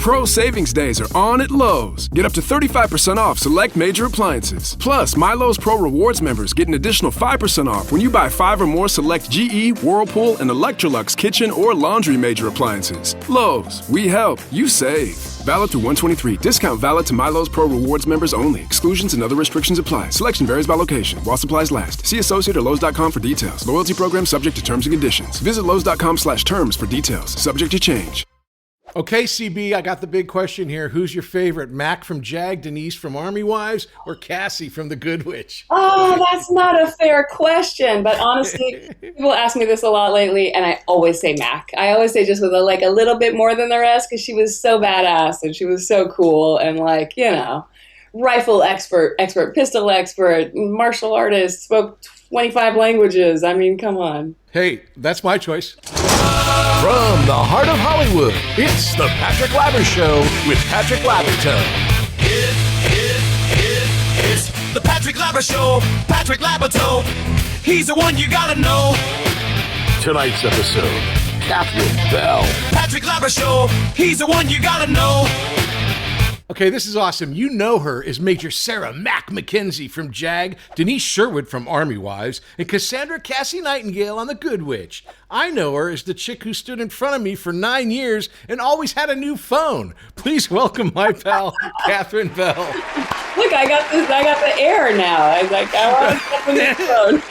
Pro Savings Days are on at Lowe's. Get up to 35% off select major appliances. Plus, My Lowe's Pro Rewards members get an additional 5% off when you buy 5 or more select GE, Whirlpool, and Electrolux kitchen or laundry major appliances. Lowe's, we help, you save. Valid through 123. Discount valid to My Lowe's Pro Rewards members only. Exclusions and other restrictions apply. Selection varies by location while supplies last. See associate or Lowe's.com for details. Loyalty program subject to terms and conditions. Visit Lowe's.com/terms for details. Subject to change. Okay, CB, I got the big question here. Who's your favorite, Mac from Jag, Denise from Army Wives, or Cassie from The Good Witch? Oh, that's not a fair question. But honestly, people ask me this a lot lately, and I always say Mac. I always say just with a little bit more than the rest because she was so badass and she was so cool and rifle expert, pistol expert, martial artist, spoke 25 languages. I mean, come on. Hey, that's my choice. From the heart of Hollywood, it's the Patrick Labyorteaux Show with Patrick Labyorteaux. It's the Patrick Labyorteaux Show. Patrick Labyorteaux. He's the one you gotta know. Tonight's episode, Catherine Bell. Patrick Labyorteaux Show. He's the one you gotta know. Okay, this is awesome. You know her as Major Sarah Mac McKenzie from JAG, Denise Sherwood from Army Wives, and Cassandra Cassie Nightingale on The Good Witch. I know her as the chick who stood in front of me for 9 years and always had a new phone. Please welcome my pal, Catherine Bell. Look, I got the air now. I was like, I want to get the new phone.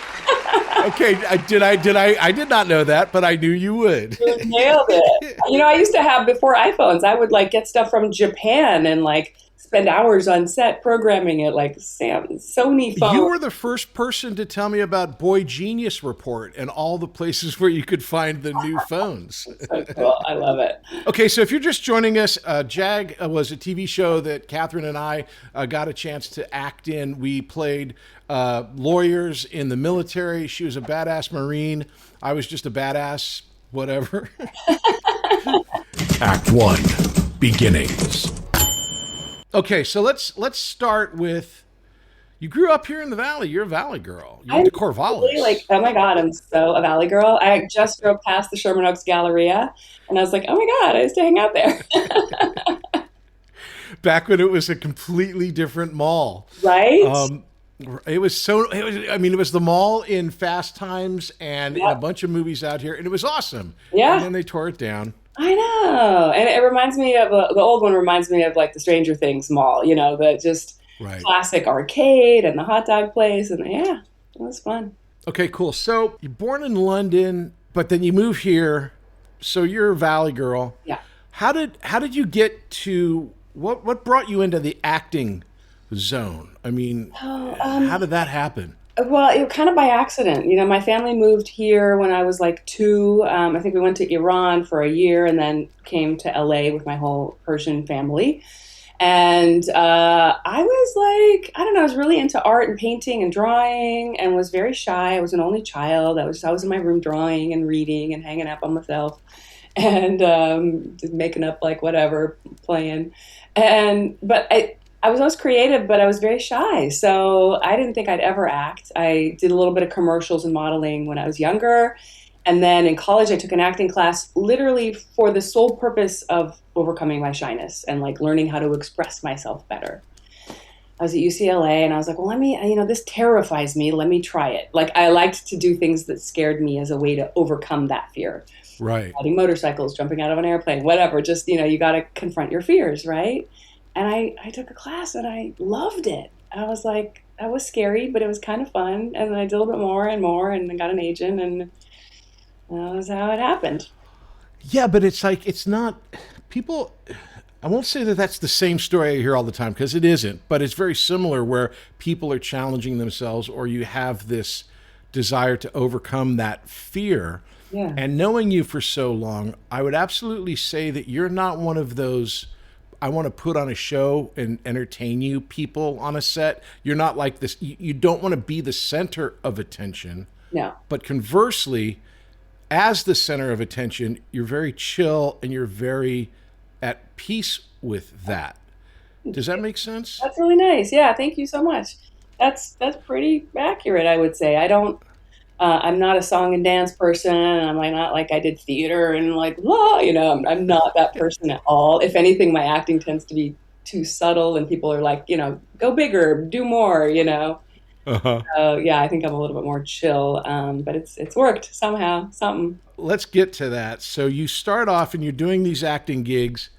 Okay, I did not know that, but I knew you would. You nailed it. I used to have, before iPhones, I would get stuff from Japan and spend hours on set programming it Sony phone. You were the first person to tell me about Boy Genius Report and all the places where you could find the new phones. So cool. I love it. Okay, so if you're just joining us, JAG was a TV show that Catherine and I got a chance to act in. We played lawyers in the military. She was a badass Marine. I was just a badass whatever. Act 1, beginnings. Okay, so let's start with, you grew up here in the Valley. You're a Valley girl. You went to Corvallis. Really, oh my God, I'm so a Valley girl. I just drove past the Sherman Oaks Galleria, and I was like, oh my God, I used to hang out there. Back when it was a completely different mall. Right? It was the mall in Fast Times and in a bunch of movies out here, and it was awesome. Yeah. And then they tore it down. I know. And it reminds me of, the old one reminds me of the Stranger Things mall, the just classic arcade and the hot dog place. And it was fun. Okay, cool. So you're born in London, but then you move here. So you're a Valley girl. Yeah. How did you get to, what brought you into the acting zone? I mean, how did that happen? Well, it was kind of by accident. My family moved here when I was 2. I think we went to Iran for a year and then came to LA with my whole Persian family. And I was I was really into art and painting and drawing and was very shy. I was an only child. I was in my room drawing and reading and hanging out by myself and just making up whatever, playing. But I was always creative, but I was very shy. So I didn't think I'd ever act. I did a little bit of commercials and modeling when I was younger. And then in college, I took an acting class literally for the sole purpose of overcoming my shyness and learning how to express myself better. I was at UCLA and I was like, well, this terrifies me. Let me try it. I liked to do things that scared me as a way to overcome that fear. Right. Riding motorcycles, jumping out of an airplane, whatever. Just, you got to confront your fears, right? And I took a class and I loved it. I was like, that was scary, but it was kind of fun. And then I did a little bit more and more and I got an agent and that was how it happened. Yeah, but it's not, people, I won't say that that's the same story I hear all the time because it isn't, but it's very similar where people are challenging themselves or you have this desire to overcome that fear. Yeah. And knowing you for so long, I would absolutely say that you're not one of those I want to put on a show and entertain you people on a set. You're not like this. You don't want to be the center of attention. No. But conversely, as the center of attention, you're very chill and you're very at peace with that. Does that make sense? That's really nice. Yeah, thank you so much. That's pretty accurate, I would say. I don't I'm not a song and dance person. I'm like not like I did theater and like I'm not that person at all. If anything, my acting tends to be too subtle, and people are like, go bigger, do more. Uh-huh. So yeah, I think I'm a little bit more chill. But it's worked somehow, something. Let's get to that. So you start off and you're doing these acting gigs.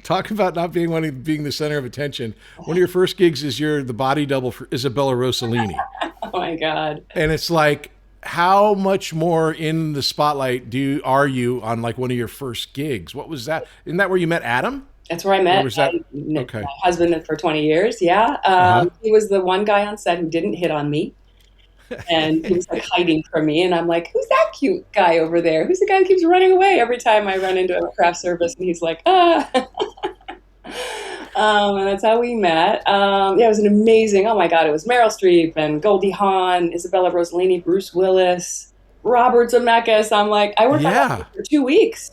Talk about not being the center of attention. One of your first gigs is you're the body double for Isabella Rossellini. Oh my God. And it's like, how much more in the spotlight are you on like one of your first gigs? What was that? Isn't that where you met Adam? That's where I met Okay. my husband for 20 years. Yeah. He was the one guy on set who didn't hit on me. And he was like hiding from me. And I'm like, who's that cute guy over there? Who's the guy who keeps running away every time I run into a craft service? And he's like, ah. And that's how we met. Yeah, it was an amazing, oh my God, it was Meryl Streep and Goldie Hawn, Isabella Rossellini, Bruce Willis, Robert Zemeckis. I'm like, I worked on that for 2 weeks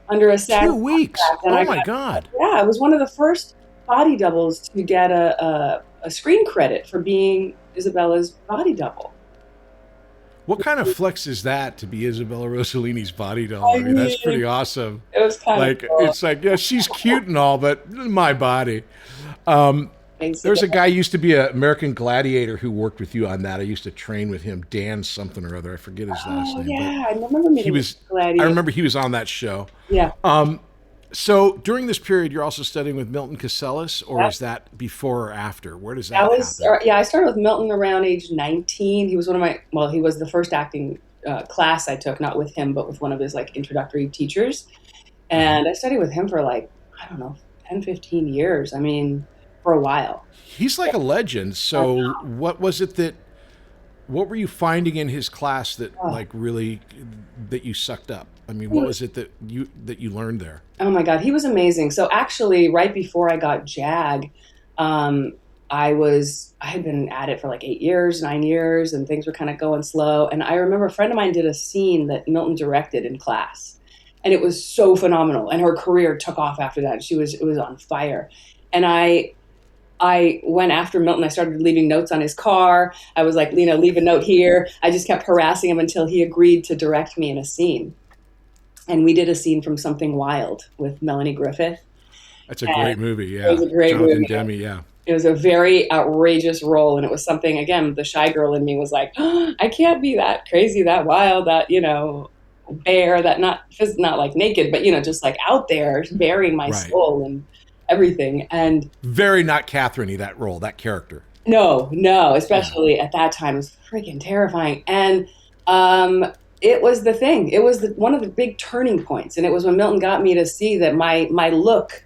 under a SAG 2 weeks. Oh my God. Yeah, I was one of the first body doubles to get a screen credit for being Isabella's body double. What kind of flex is that to be Isabella Rossellini's body double? I mean, that's pretty awesome. It was kind of cool. It's like, yeah, she's cute and all, but my body. There's a guy used to be an American Gladiator who worked with you on that. I used to train with him, Dan something or other. I forget his last name. Yeah, I remember meeting Gladiator. I remember he was on that show. Yeah. So during this period, you're also studying with Milton Casellas, or is that before or after? Where does that happen? Yeah, I started with Milton around age 19. He was he was the first acting class I took, not with him, but with one of his like introductory teachers. And I studied with him for like, I don't know, 10, 15 years. I mean, for a while. He's like a legend. So what were you finding in his class that that you sucked up? I mean, what was it that you learned there? Oh my God, he was amazing. So actually, right before I got JAG, I had been at it for like 9 years, and things were kind of going slow. And I remember a friend of mine did a scene that Milton directed in class, and it was so phenomenal. And her career took off after that. It was on fire. And I went after Milton. I started leaving notes on his car. I was like, leave a note here. I just kept harassing him until he agreed to direct me in a scene. And we did a scene from Something Wild with Melanie Griffith. That's a great movie, yeah. It was a great movie. Demme, yeah. It was a very outrageous role, and it was something, again, the shy girl in me was like, oh, I can't be that crazy, that wild, that, bare, that not like naked, but, just like out there, bearing my soul and everything. And very not Catherine-y, that role, that character. No, especially at that time. It was freaking terrifying. And it was the thing. It was one of the big turning points. And it was when Milton got me to see that my look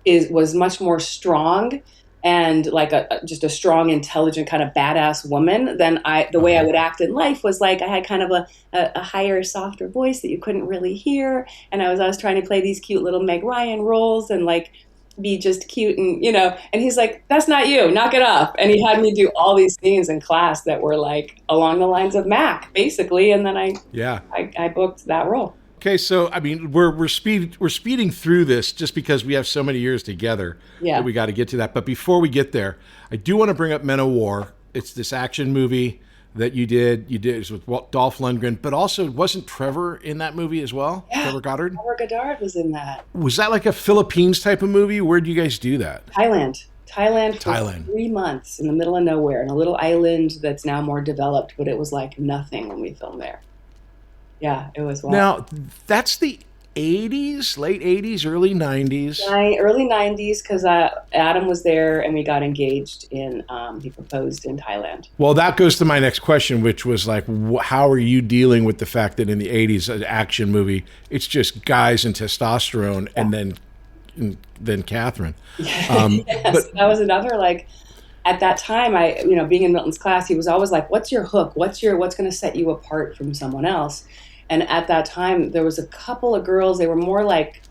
was much more strong and like just a strong, intelligent, kind of badass woman than the way I would act in life was like I had kind of a higher, softer voice that you couldn't really hear. And I was trying to play these cute little Meg Ryan roles and like be just cute and and he's like, that's not you, knock it off. And he had me do all these scenes in class that were like along the lines of Mac, basically. And then I booked that role. Okay, so I mean, we're speeding through this just because we have so many years together that we got to get to that. But before we get there, I do want to bring up Men of War. It's this action movie that you did. You did it with Dolph Lundgren, but also wasn't Trevor in that movie as well? Yeah, Trevor Goddard? Trevor Goddard was in that. Was that like a Philippines type of movie? Where did you guys do that? Thailand for 3 months in the middle of nowhere, in a little island that's now more developed, but it was like nothing when we filmed there. Yeah, it was wild. Now, that's the 80s, late 80s, early 90s. Early 90s, because Adam was there and we got engaged he proposed in Thailand. Well, that goes to my next question, which was like, how are you dealing with the fact that in the 80s, an action movie, it's just guys and testosterone and then Catherine. Yes, but that was another, like, at that time, being in Milton's class, he was always like, what's your hook? What's going to set you apart from someone else? And at that time, there was a couple of girls, they were more like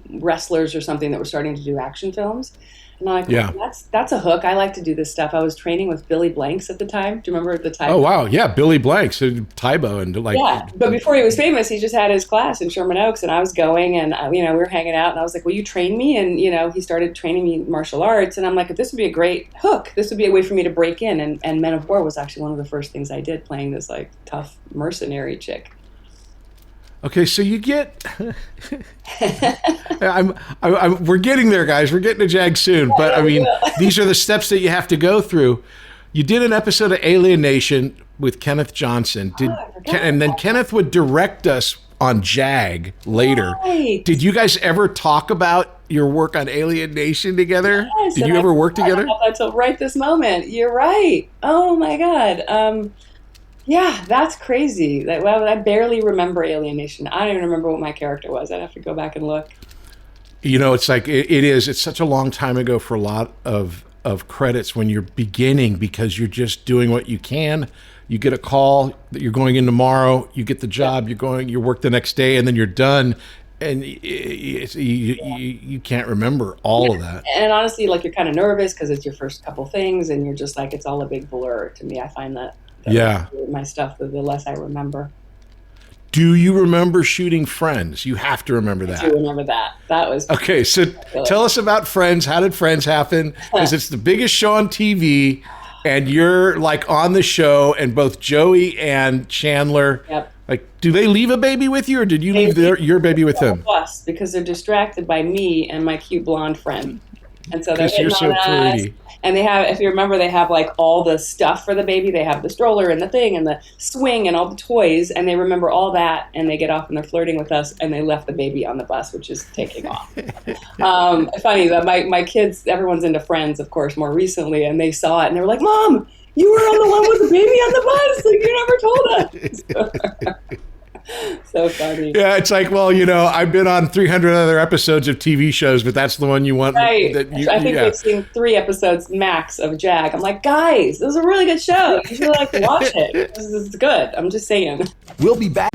wrestlers or something that were starting to do action films. And I'm like, Yeah. well, that's a hook. I like to do this stuff. I was training with Billy Blanks at the time. Do you remember the time? Oh, wow. Yeah. Billy Blanks, Tybo, and like. Yeah, but before he was famous, he just had his class in Sherman Oaks, and I was going, and we were hanging out, and I was like, "Will you train me?" And he started training me martial arts, and I'm like, "This would be a great hook. This would be a way for me to break in." And Men of War was actually one of the first things I did, playing this like tough mercenary chick. Okay, so you get. We're getting there, guys. We're getting to JAG soon, but I mean, these are the steps that you have to go through. You did an episode of Alien Nation with Kenneth Johnson, and then Kenneth would direct us on JAG later. Right. Did you guys ever talk about your work on Alien Nation together? Yes, Did you ever work together? Until right this moment. You're right. Oh my God. Yeah, that's crazy. I barely remember Alien Nation. I don't even remember what my character was. I'd have to go back and look. It's like it is. It's such a long time ago for a lot of credits when you're beginning, because you're just doing what you can. You get a call that you're going in tomorrow. You get the job. You work the next day, and then you're done. And you can't remember all of that. And honestly, like, you're kind of nervous because it's your first couple things, and you're just like, it's all a big blur to me. I find that my stuff, the less I remember. Do you remember shooting Friends? You have to remember that. I do remember that. That was okay. So tell us about Friends. How did Friends happen? Because it's the biggest show on TV, and you're like on the show, and both Joey and Chandler. Yep. Like, do they leave a baby with you, or did you leave your baby with them? Bus, because they're distracted by me and my cute blonde friend, and so they're hitting you're so on us. pretty. And they have, if you remember, they have like all the stuff for the baby. They have the stroller and the thing and the swing and all the toys, and they remember all that, and they get off and they're flirting with us, and they left the baby on the bus, which is taking off. Funny that my kids, everyone's into Friends, of course, more recently, and they saw it and they were like, "Mom, you were on the one with the baby on the bus. Like, you never told us." So funny. Yeah, it's like, well, I've been on 300 other episodes of TV shows, but that's the one you want. Right. I think we've seen 3 episodes max of JAG. I'm like, guys, this is a really good show. You should like watch it. This is good. I'm just saying. We'll be back.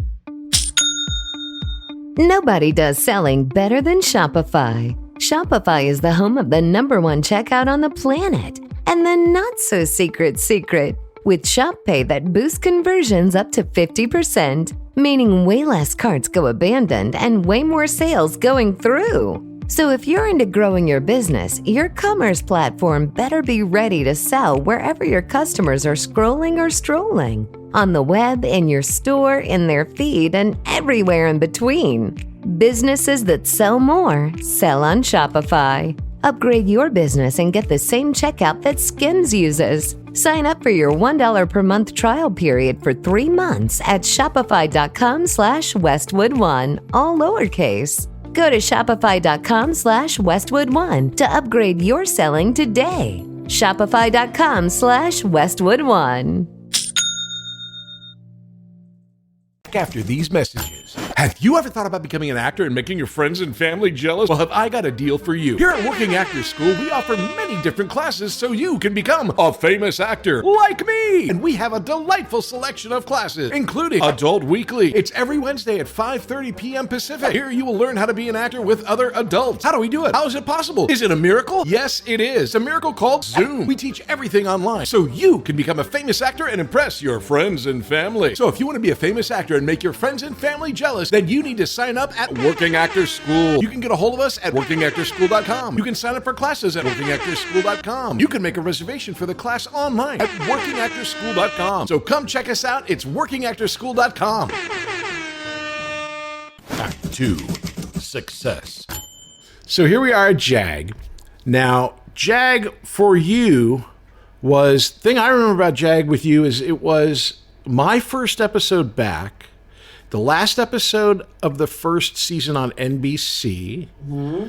Nobody does selling better than Shopify. Shopify is the home of the #1 checkout on the planet. And the not-so-secret secret, with Shop Pay that boosts conversions up to 50%, meaning way less carts go abandoned and way more sales going through. So if you're into growing your business, your commerce platform better be ready to sell wherever your customers are scrolling or strolling. On the web, in your store, in their feed, and everywhere in between. Businesses that sell more, sell on Shopify. Upgrade your business and get the same checkout that Skims uses. Sign up for your $1 per month trial period for 3 months at shopify.com/Westwood1, all lowercase. Go to shopify.com/Westwood1 to upgrade your selling today. Shopify.com/Westwood1. After these messages. Have you ever thought about becoming an actor and making your friends and family jealous? Well, have I got a deal for you. Here at Working Actors School, we offer many different classes so you can become a famous actor like me. And we have a delightful selection of classes, including Adult Weekly. It's every Wednesday at 5:30 p.m. Pacific. Here you will learn how to be an actor with other adults. How do we do it? How is it possible? Is it a miracle? Yes, it is. It's a miracle called Zoom. We teach everything online so you can become a famous actor and impress your friends and family. So if you want to be a famous actor and make your friends and family jealous, then you need to sign up at Working Actors School. You can get a hold of us at workingactorschool.com. You can sign up for classes at workingactorschool.com. You can make a reservation for the class online at workingactorschool.com. So come check us out. It's workingactorschool.com. Back to success. So here we are at JAG. Now, JAG for you was, thing I remember about JAG with you is it was my first episode back, the last episode of the first season on NBC. Mm-hmm.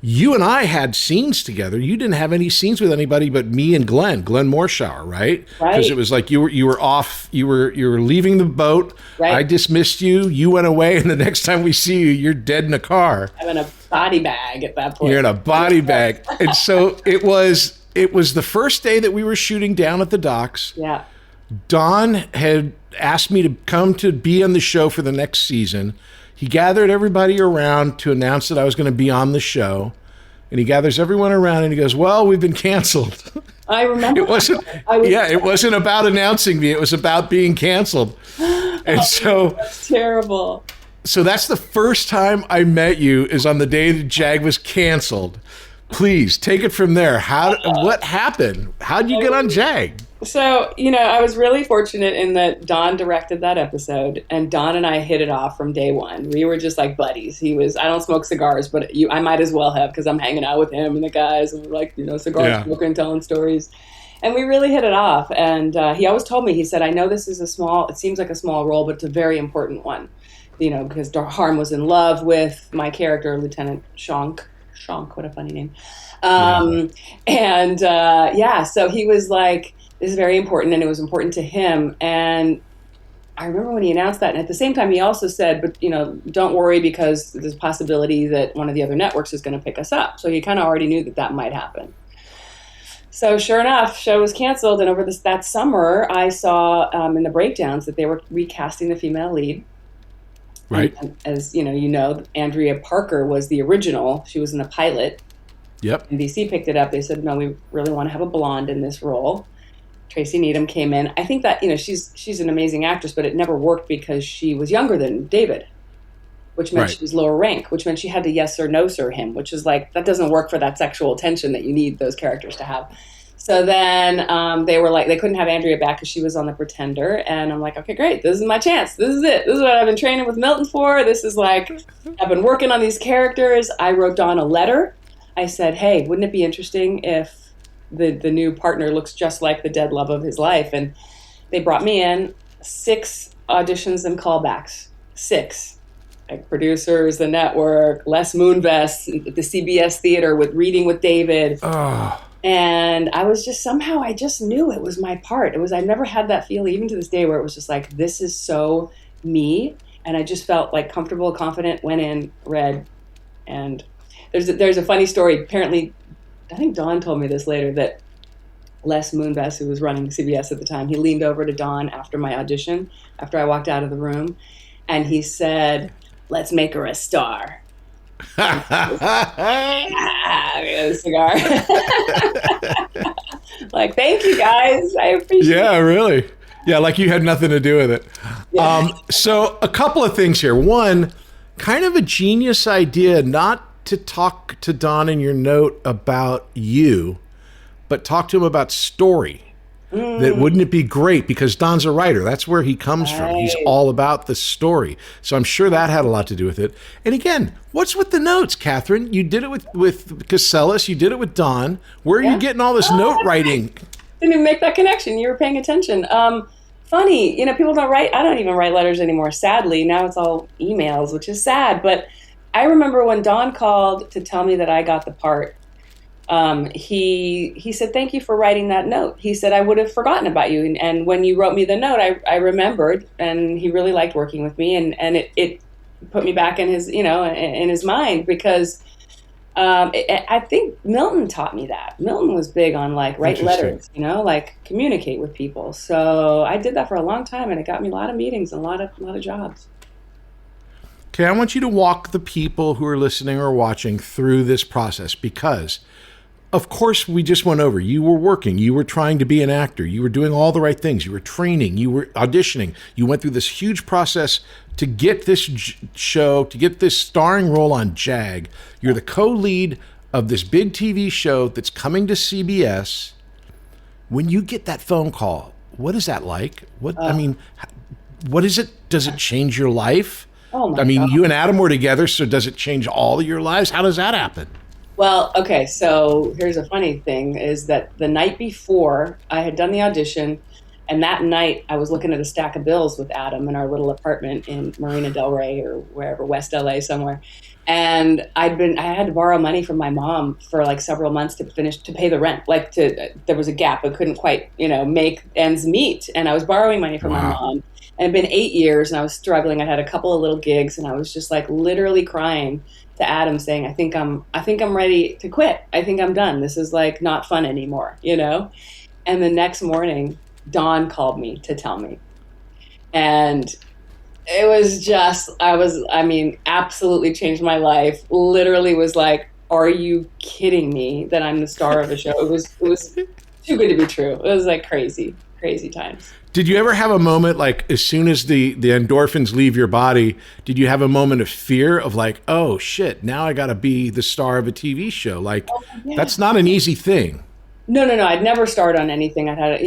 You and I had scenes together. You didn't have any scenes with anybody but me and Glenn Morshower, right? Right. Because it was like you were off, you were leaving the boat. Right. I dismissed you. You went away, and the next time we see you, you're dead in a car. I'm in a body bag at that point. You're in a body bag, and so it was the first day that we were shooting down at the docks. Yeah. Don had asked me to come to be on the show for the next season. he gathered everybody around to announce that I was going to be on the show. And he gathers everyone around and he goes, well, we've been canceled. I remember. It wasn't about announcing me. It was about being canceled. And so that's terrible. So that's the first time I met you, is on the day that JAG was canceled. Please take it from there. What happened? How'd you get on JAG? So, I was really fortunate in that Don directed that episode, and Don and I hit it off from day one. We were just like buddies. I don't smoke cigars, but I might as well have, because I'm hanging out with him and the guys, and we're like, cigar smoking, telling stories. And we really hit it off. And he always told me, he said, I know this is it seems like a small role, but it's a very important one. Because Harm was in love with my character, Lieutenant Shonk. Shonk, what a funny name. So he was like, this is very important, and it was important to him. And I remember when he announced that, and at the same time he also said, but don't worry, because there's a possibility that one of the other networks is going to pick us up. So he kind of already knew that might happen. So sure enough, show was canceled, and over that summer, I saw in the breakdowns that they were recasting the female lead. Right. And as Andrea Parker was the original. She was in the pilot. Yep. NBC picked it up. They said, no, we really want to have a blonde in this role. Tracy Needham came in. I think that, she's an amazing actress, but it never worked because she was younger than David, which meant she was lower rank, which meant she had to yes or no sir him, which is like, that doesn't work for that sexual tension that you need those characters to have. So then they were like, they couldn't have Andrea back because she was on The Pretender. And I'm like, okay, great. This is my chance. This is it. This is what I've been training with Milton for. This is like, I've been working on these characters. I wrote Dawn a letter. I said, hey, wouldn't it be interesting if the new partner looks just like the dead love of his life? And they brought me in, 6 auditions and callbacks. 6. Like producers, the network, Les Moonves at the CBS theater with Reading with David. Oh. And I was just, somehow I just knew it was my part. I never had that feeling, even to this day, where it was just like, this is so me. And I just felt like comfortable, confident, went in, read. And there's a funny story. Apparently, I think Dawn told me this later, that Les Moonves, who was running CBS at the time, he leaned over to Dawn after my audition, after I walked out of the room, and he said, let's make her a star. A cigar. Like, thank you guys, I appreciate it. Yeah, really. Yeah, like you had nothing to do with it. Yeah. So a couple of things here. One, kind of a genius idea not to talk to Don in your note about you, but talk to him about story. That wouldn't it be great, because Don's a writer. That's where he comes from. He's all about the story. So I'm sure that had a lot to do with it. And again, what's with the notes, Catherine? You did it with Casellas. You did it with Don. Where are you getting all this note writing? Didn't even make that connection. You were paying attention. Funny, people don't write. I don't even write letters anymore, sadly. Now it's all emails, which is sad. But I remember when Don called to tell me that I got the part. He said, thank you for writing that note. He said, I would have forgotten about you. And when you wrote me the note, I remembered, and he really liked working with me. And it put me back in his, in his mind, because, I think Milton taught me that. Milton was big on write letters, communicate with people. So I did that for a long time, and it got me a lot of meetings and a lot of jobs. Okay. I want you to walk the people who are listening or watching through this process, because of course, we just went over. You were working. You were trying to be an actor. You were doing all the right things. You were training. You were auditioning. You went through this huge process to get this show, to get this starring role on JAG. You're the co-lead of this big TV show that's coming to CBS. When you get that phone call, what is that like? What is it? Does it change your life? Oh my God. You and Adam were together, so does it change all of your lives? How does that happen? Well, okay, so here's a funny thing, is that the night before I had done the audition, and that night I was looking at a stack of bills with Adam in our little apartment in Marina Del Rey or wherever, West LA somewhere. And I had to borrow money from my mom for several months to pay the rent. There was a gap. I couldn't quite, make ends meet. And I was borrowing money from my mom. And it had been 8 years, and I was struggling. I had a couple of little gigs, and I was just literally crying to Adam, saying, I think I'm ready to quit. I think I'm done. This is not fun anymore, And the next morning, Dawn called me to tell me. And It was just, absolutely changed my life. Literally was like, are you kidding me that I'm the star of a show? It was too good to be true. It was like crazy times. Did you ever have a moment, like, as soon as the endorphins leave your body, did you have a moment of fear of like, oh shit, now I got to be the star of a TV show? Like, that's not an easy thing. No. I'd never starred on anything. I'd had,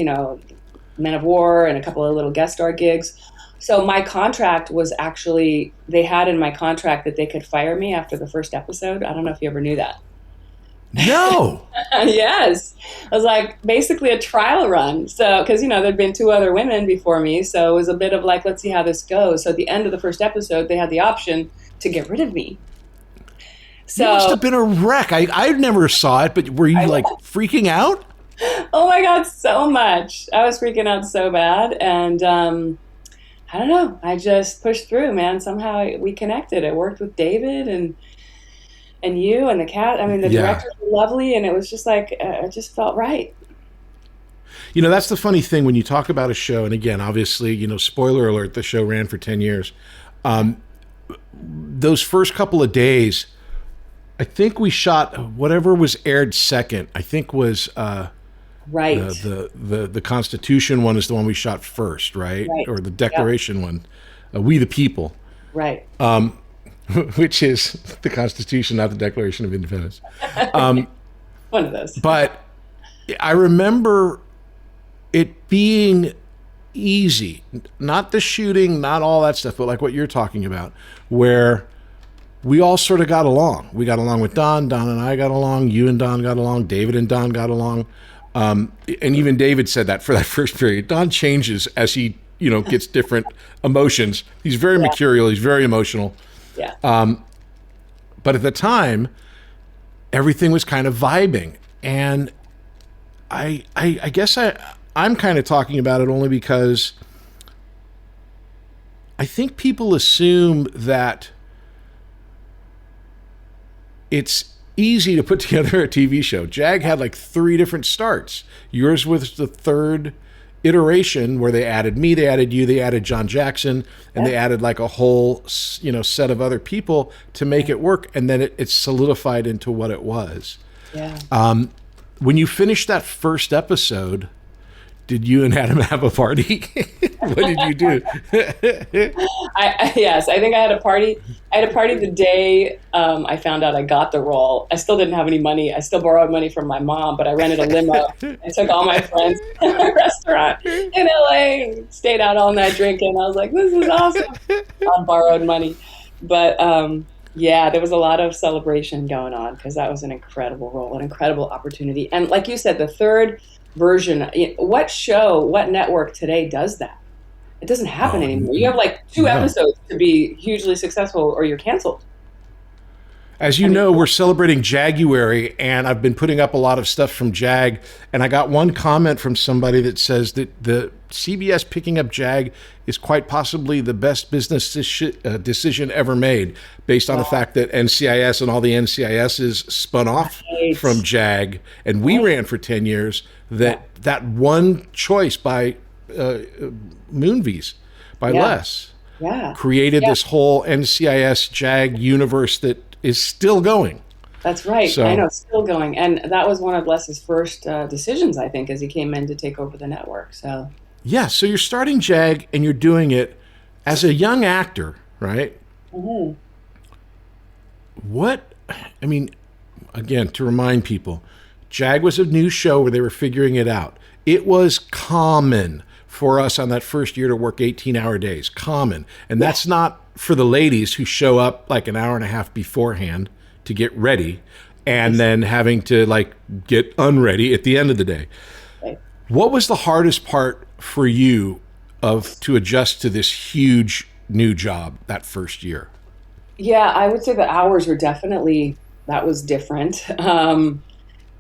Men of War and a couple of little guest star gigs. So my contract was actually, they had in my contract that they could fire me after the first episode. I don't know if you ever knew that. No. Yes. It was like basically a trial run. So, because, there'd been 2 other women before me. So it was a bit of like, let's see how this goes. So at the end of the first episode, they had the option to get rid of me. So, you must have been a wreck. I never saw it, but were you like freaking out? Oh my God, so much. I was freaking out so bad. And I don't know. I just pushed through, man. Somehow we connected. It worked with David and you and the cat. I mean, the directors were lovely, and it was just like, it just felt right. That's the funny thing when you talk about a show, and again, obviously, spoiler alert, the show ran for 10 years. Those first couple of days, I think we shot whatever was aired second, I think was right. The Constitution one is the one we shot first, right? Or the Declaration one, We the People. Right. Which is the Constitution, not the Declaration of Independence. One of those. But I remember it being easy, not the shooting, not all that stuff, but like what you're talking about, where we all sort of got along. We got along with Don and I got along, you and Don got along, David and Don got along. And even David said that for that first period. Don changes as he, gets different emotions. He's very mercurial, he's very emotional. Yeah. But at the time, everything was kind of vibing. And I guess I'm kind of talking about it only because I think people assume that it's easy to put together a TV show. JAG had like 3 different starts. Yours was the 3rd iteration where they added me, they added you, they added John Jackson, and they added like a whole, set of other people to make it work. And then it solidified into what it was. Yeah. When you finished that first episode, did you and Adam have a party? What did you do? Yes, I think I had a party. I had a party the day I found out I got the role. I still didn't have any money. I still borrowed money from my mom, but I rented a limo and took all my friends to a restaurant in LA and stayed out all night drinking. I was like, this is awesome on borrowed money. But there was a lot of celebration going on because that was an incredible role, an incredible opportunity. And like you said, the 3rd version, what show, what network today does that? It doesn't happen anymore. You have like 2 episodes to be hugely successful or you're canceled. As you know, we're celebrating Jaguary, and I've been putting up a lot of stuff from JAG, and I got one comment from somebody that says that the CBS picking up JAG is quite possibly the best business decision ever made, based on the fact that NCIS and all the NCISs spun off from JAG, and we ran for 10 years. That one choice by Moonves, by Les, created this whole NCIS JAG universe that is still going. That's right. So, I know, still going. And that was one of Les's first decisions, I think, as he came in to take over the network. So so you're starting JAG and you're doing it as a young actor, right? Mm-hmm. Again, to remind people, JAG was a new show where they were figuring it out. It was common for us on that first year to work 18-hour days. Common. And that's not for the ladies who show up like an hour and a half beforehand to get ready and then having to like get unready at the end of the day. Right. What was the hardest part for you to adjust to this huge new job that first year? Yeah, I would say the hours were definitely, that was different.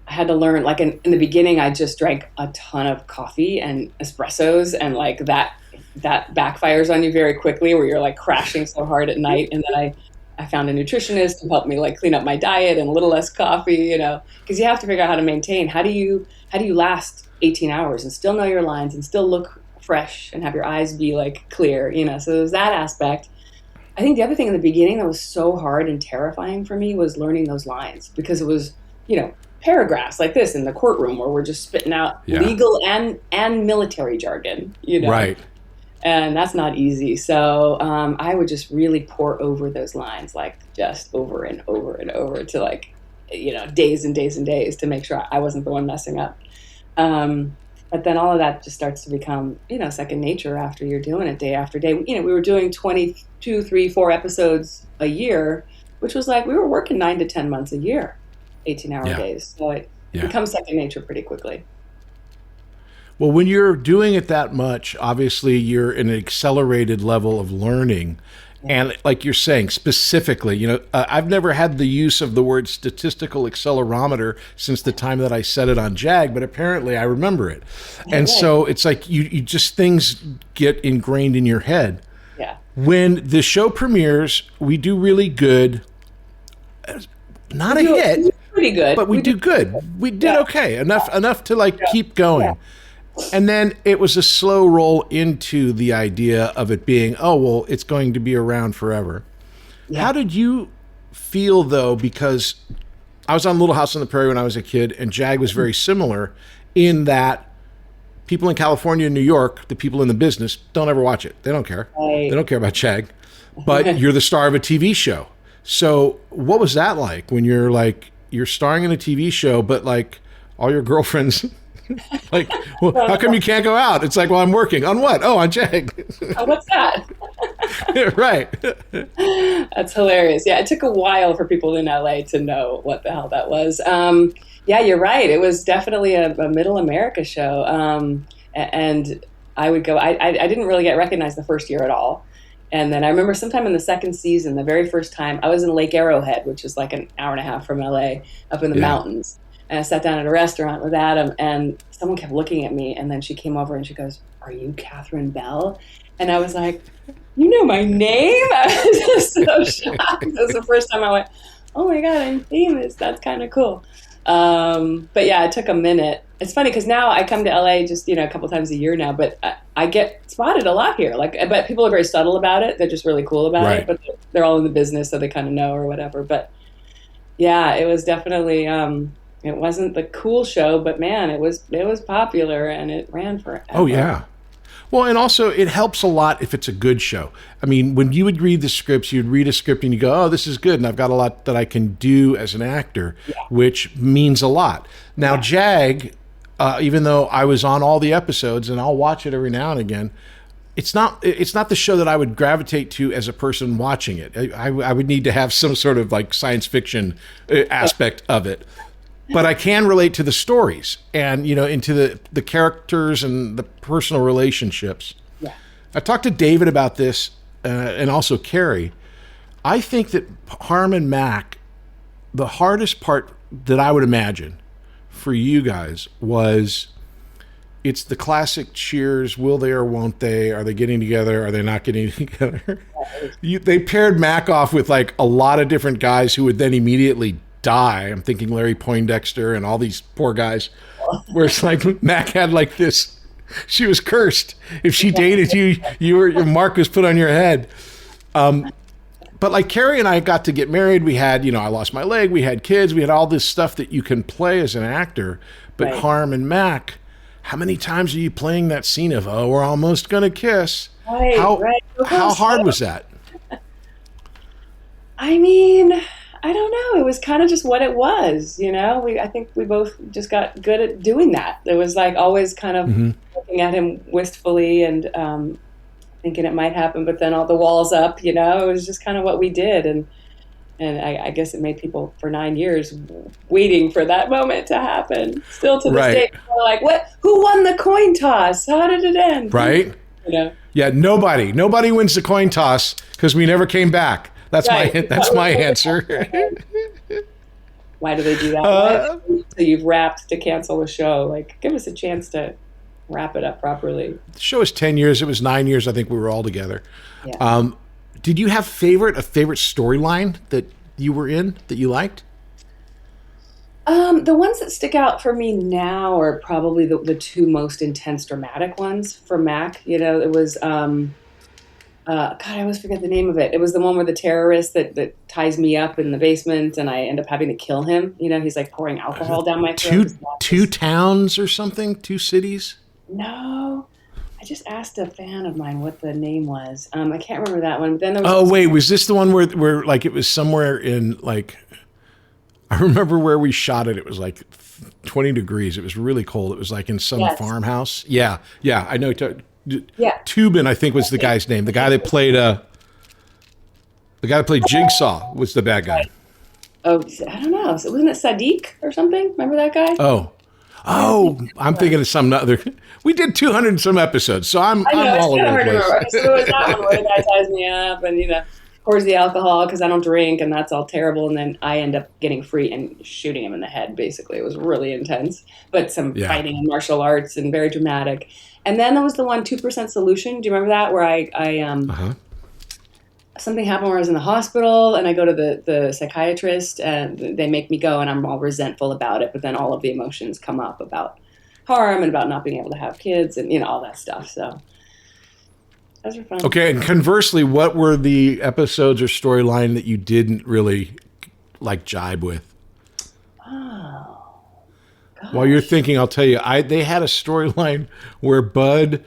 I had to learn, like in the beginning, I just drank a ton of coffee and espressos, and like that backfires on you very quickly, where you're like crashing so hard at night. And then I found a nutritionist who helped me like clean up my diet and a little less coffee, because you have to figure out how to maintain. How do you last 18 hours and still know your lines and still look fresh and have your eyes be like clear, so there's that aspect. I think the other thing in the beginning that was so hard and terrifying for me was learning those lines, because it was, paragraphs like this in the courtroom where we're just spitting out legal and military jargon, Right. And that's not easy. So I would just really pour over those lines, like just over and over and over to like, days and days and days to make sure I wasn't the one messing up. But then all of that just starts to become, second nature after you're doing it day after day. We were doing 22, 3, 4 episodes a year, which was like we were working 9 to 10 months a year, 18-hour days. So it becomes second nature pretty quickly. Well, when you're doing it that much, obviously you're in an accelerated level of learning. And like you're saying, specifically, I've never had the use of the word statistical accelerometer since the time that I said it on JAG, but apparently I remember it. And so it's like you just, things get ingrained in your head. Yeah. When the show premieres, we do really good. Not a hit. Pretty good. But we do good. We did okay. Enough to like keep going. Yeah. And then it was a slow roll into the idea of it being, it's going to be around forever. Yeah. How did you feel, though? Because I was on Little House on the Prairie when I was a kid, and JAG was very similar in that people in California and New York, the people in the business, don't ever watch it. They don't care. Right. They don't care about JAG. But you're the star of a TV show. So what was that like when you're starring in a TV show, but like all your girlfriends... like, well, how come you can't go out? It's like, well, I'm working. On what? Oh, on JAG. What's that? Right. That's hilarious. Yeah, it took a while for people in LA to know what the hell that was. Yeah, you're right. It was definitely a middle America show. And I would go, I didn't really get recognized the first year at all. And then I remember sometime in the second season, the very first time, I was in Lake Arrowhead, which is like an hour and a half from LA, up in the mountains. And I sat down at a restaurant with Adam, and someone kept looking at me. And then she came over and she goes, "Are you Catherine Bell?" And I was like, "You know my name?" I was just so shocked. It was the first time I went, "Oh my God, I'm famous. That's kind of cool." But yeah, it took a minute. It's funny because now I come to LA just, a couple times a year now, but I get spotted a lot here. But people are very subtle about it. They're just really cool about it, but they're all in the business, so they kind of know or whatever. But yeah, it was definitely, it wasn't the cool show, but man, it was popular and it ran forever. Oh yeah. Well, and also it helps a lot if it's a good show. I mean, when you would read the scripts, you'd read a script and you go, "Oh, this is good, and I've got a lot that I can do as an actor," which means a lot. Now, JAG, even though I was on all the episodes and I'll watch it every now and again, it's not the show that I would gravitate to as a person watching it. I would need to have some sort of like science fiction aspect of it. But I can relate to the stories and, into the characters and the personal relationships. Yeah. I talked to David about this and also Carrie. I think that Harm and Mac, the hardest part that I would imagine for you guys was it's the classic Cheers, will they or won't they? Are they getting together? Are they not getting together? They paired Mac off with like a lot of different guys who would then immediately die. I'm thinking Larry Poindexter and all these poor guys, where it's like Mac had like this, she was cursed. If she dated you, your mark was put on your head. But like Carrie and I got to get married. We had, I lost my leg. We had kids. We had all this stuff that you can play as an actor. But Harm and Mac, how many times are you playing that scene of, "Oh, we're almost going to kiss"? How hard was that? I mean, I don't know. It was kind of just what it was, I think we both just got good at doing that. It was like always kind of looking at him wistfully and thinking it might happen, but then all the walls up, it was just kind of what we did. And I guess it made people for 9 years waiting for that moment to happen. Still to this day, people are like, "What? Who won the coin toss? How did it end?" Right? Yeah, nobody wins the coin toss because we never came back. That's my answer. Why do they do that? So you've wrapped to cancel the show. Like, give us a chance to wrap it up properly. The show is 10 years. It was 9 years. I think we were all together. Yeah. Did you have a favorite storyline that you were in that you liked? The ones that stick out for me now are probably the two most intense dramatic ones for Mac. It was God, I always forget the name of it. It was the one where the terrorist that ties me up in the basement and I end up having to kill him. He's like pouring alcohol down my throat. Two towns or something? Two cities? No. I just asked a fan of mine what the name was. I can't remember that one. But then there was was this the one where like it was somewhere in like, I remember where we shot it. It was like 20 degrees. It was really cold. It was like in some farmhouse. Yeah. I know. Tubin, I think was the guy's name. The guy that played Jigsaw was the bad guy. Oh, I don't know. Wasn't it Sadiq or something? Remember that guy? I'm thinking of some other. We did 200 and some episodes, so I'm all over the place. So it was that one where the guy ties me up and pours the alcohol because I don't drink, and that's all terrible. And then I end up getting free and shooting him in the head. Basically, it was really intense, but some fighting and martial arts and very dramatic. And then there was the one 2% Solution. Do you remember that? Where I something happened where I was in the hospital and I go to the psychiatrist and they make me go and I'm all resentful about it. But then all of the emotions come up about harm and about not being able to have kids and, all that stuff. So those are fun. Okay. And conversely, what were the episodes or storyline that you didn't really like jibe with? While you're thinking, I'll tell you, they had a storyline where Bud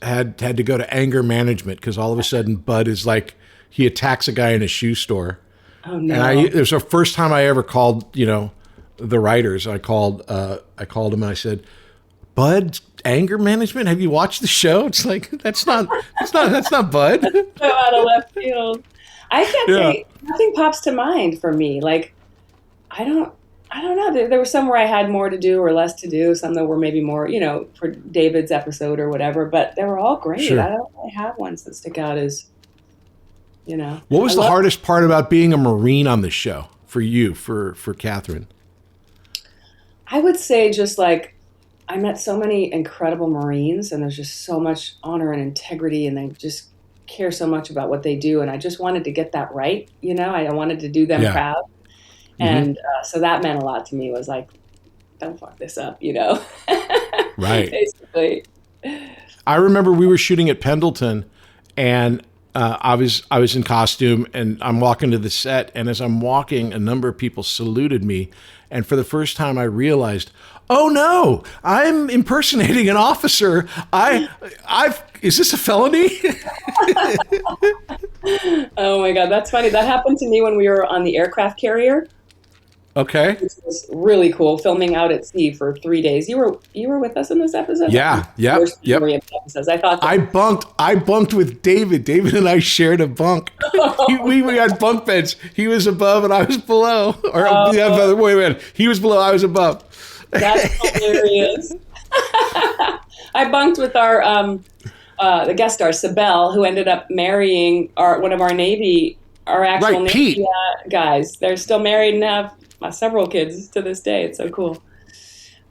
had to go to anger management because all of a sudden Bud is like, he attacks a guy in a shoe store. Oh no! And it was the first time I ever called, the writers. I called them and I said, Bud, anger management? Have you watched the show? It's like that's not Bud. So out of left field. I can't say nothing pops to mind for me. Like I don't know. There were some where I had more to do or less to do. Some that were maybe more, for David's episode or whatever. But they were all great. Sure. I don't really have ones that stick out as, What was the hardest part about being a Marine on the show for you, for Catherine? I would say just like I met so many incredible Marines, and there's just so much honor and integrity, and they just care so much about what they do. And I just wanted to get that right. I wanted to do them proud. And so that meant a lot to me, was like, don't fuck this up, Right. Basically. I remember we were shooting at Pendleton and I was in costume and I'm walking to the set. And as I'm walking, a number of people saluted me. And for the first time I realized, oh no, I'm impersonating an officer. Is this a felony? Oh my God, that's funny. That happened to me when we were on the aircraft carrier. Okay. It was really cool, filming out at sea for 3 days. You were with us in this episode? Yeah. Yep. I thought I bunked with David. David and I shared a bunk. We had bunk beds. He was above and I was below. Or wait a minute. He was below, I was above. That's hilarious. I bunked with our the guest star Sibel, who ended up marrying one of our Navy Navy guys. They're still married and have several kids to this day. It's so cool.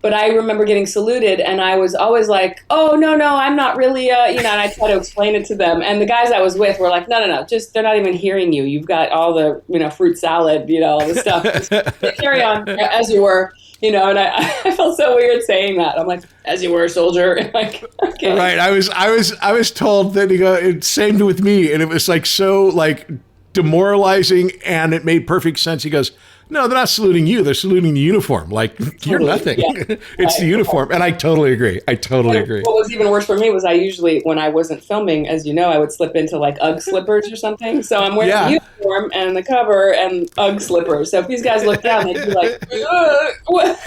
But I remember getting saluted, and I was always like, "Oh no, I'm not really," And I try to explain it to them. And the guys I was with were like, "No, just they're not even hearing you. You've got all the fruit salad, all the stuff. Just carry on as you were." And I felt so weird saying that. I'm like, as you were, soldier. Like, okay. Right. I was told that it's same with me, and it was like so like demoralizing, and it made perfect sense. He goes, no, they're not saluting you. They're saluting the uniform. Like, you're nothing. Yeah. It's the uniform. And I totally agree. What was even worse for me was I usually, when I wasn't filming, as you know, I would slip into like Ugg slippers or something. So I'm wearing the uniform and the cover and Ugg slippers. So if these guys look down, they'd be like, what?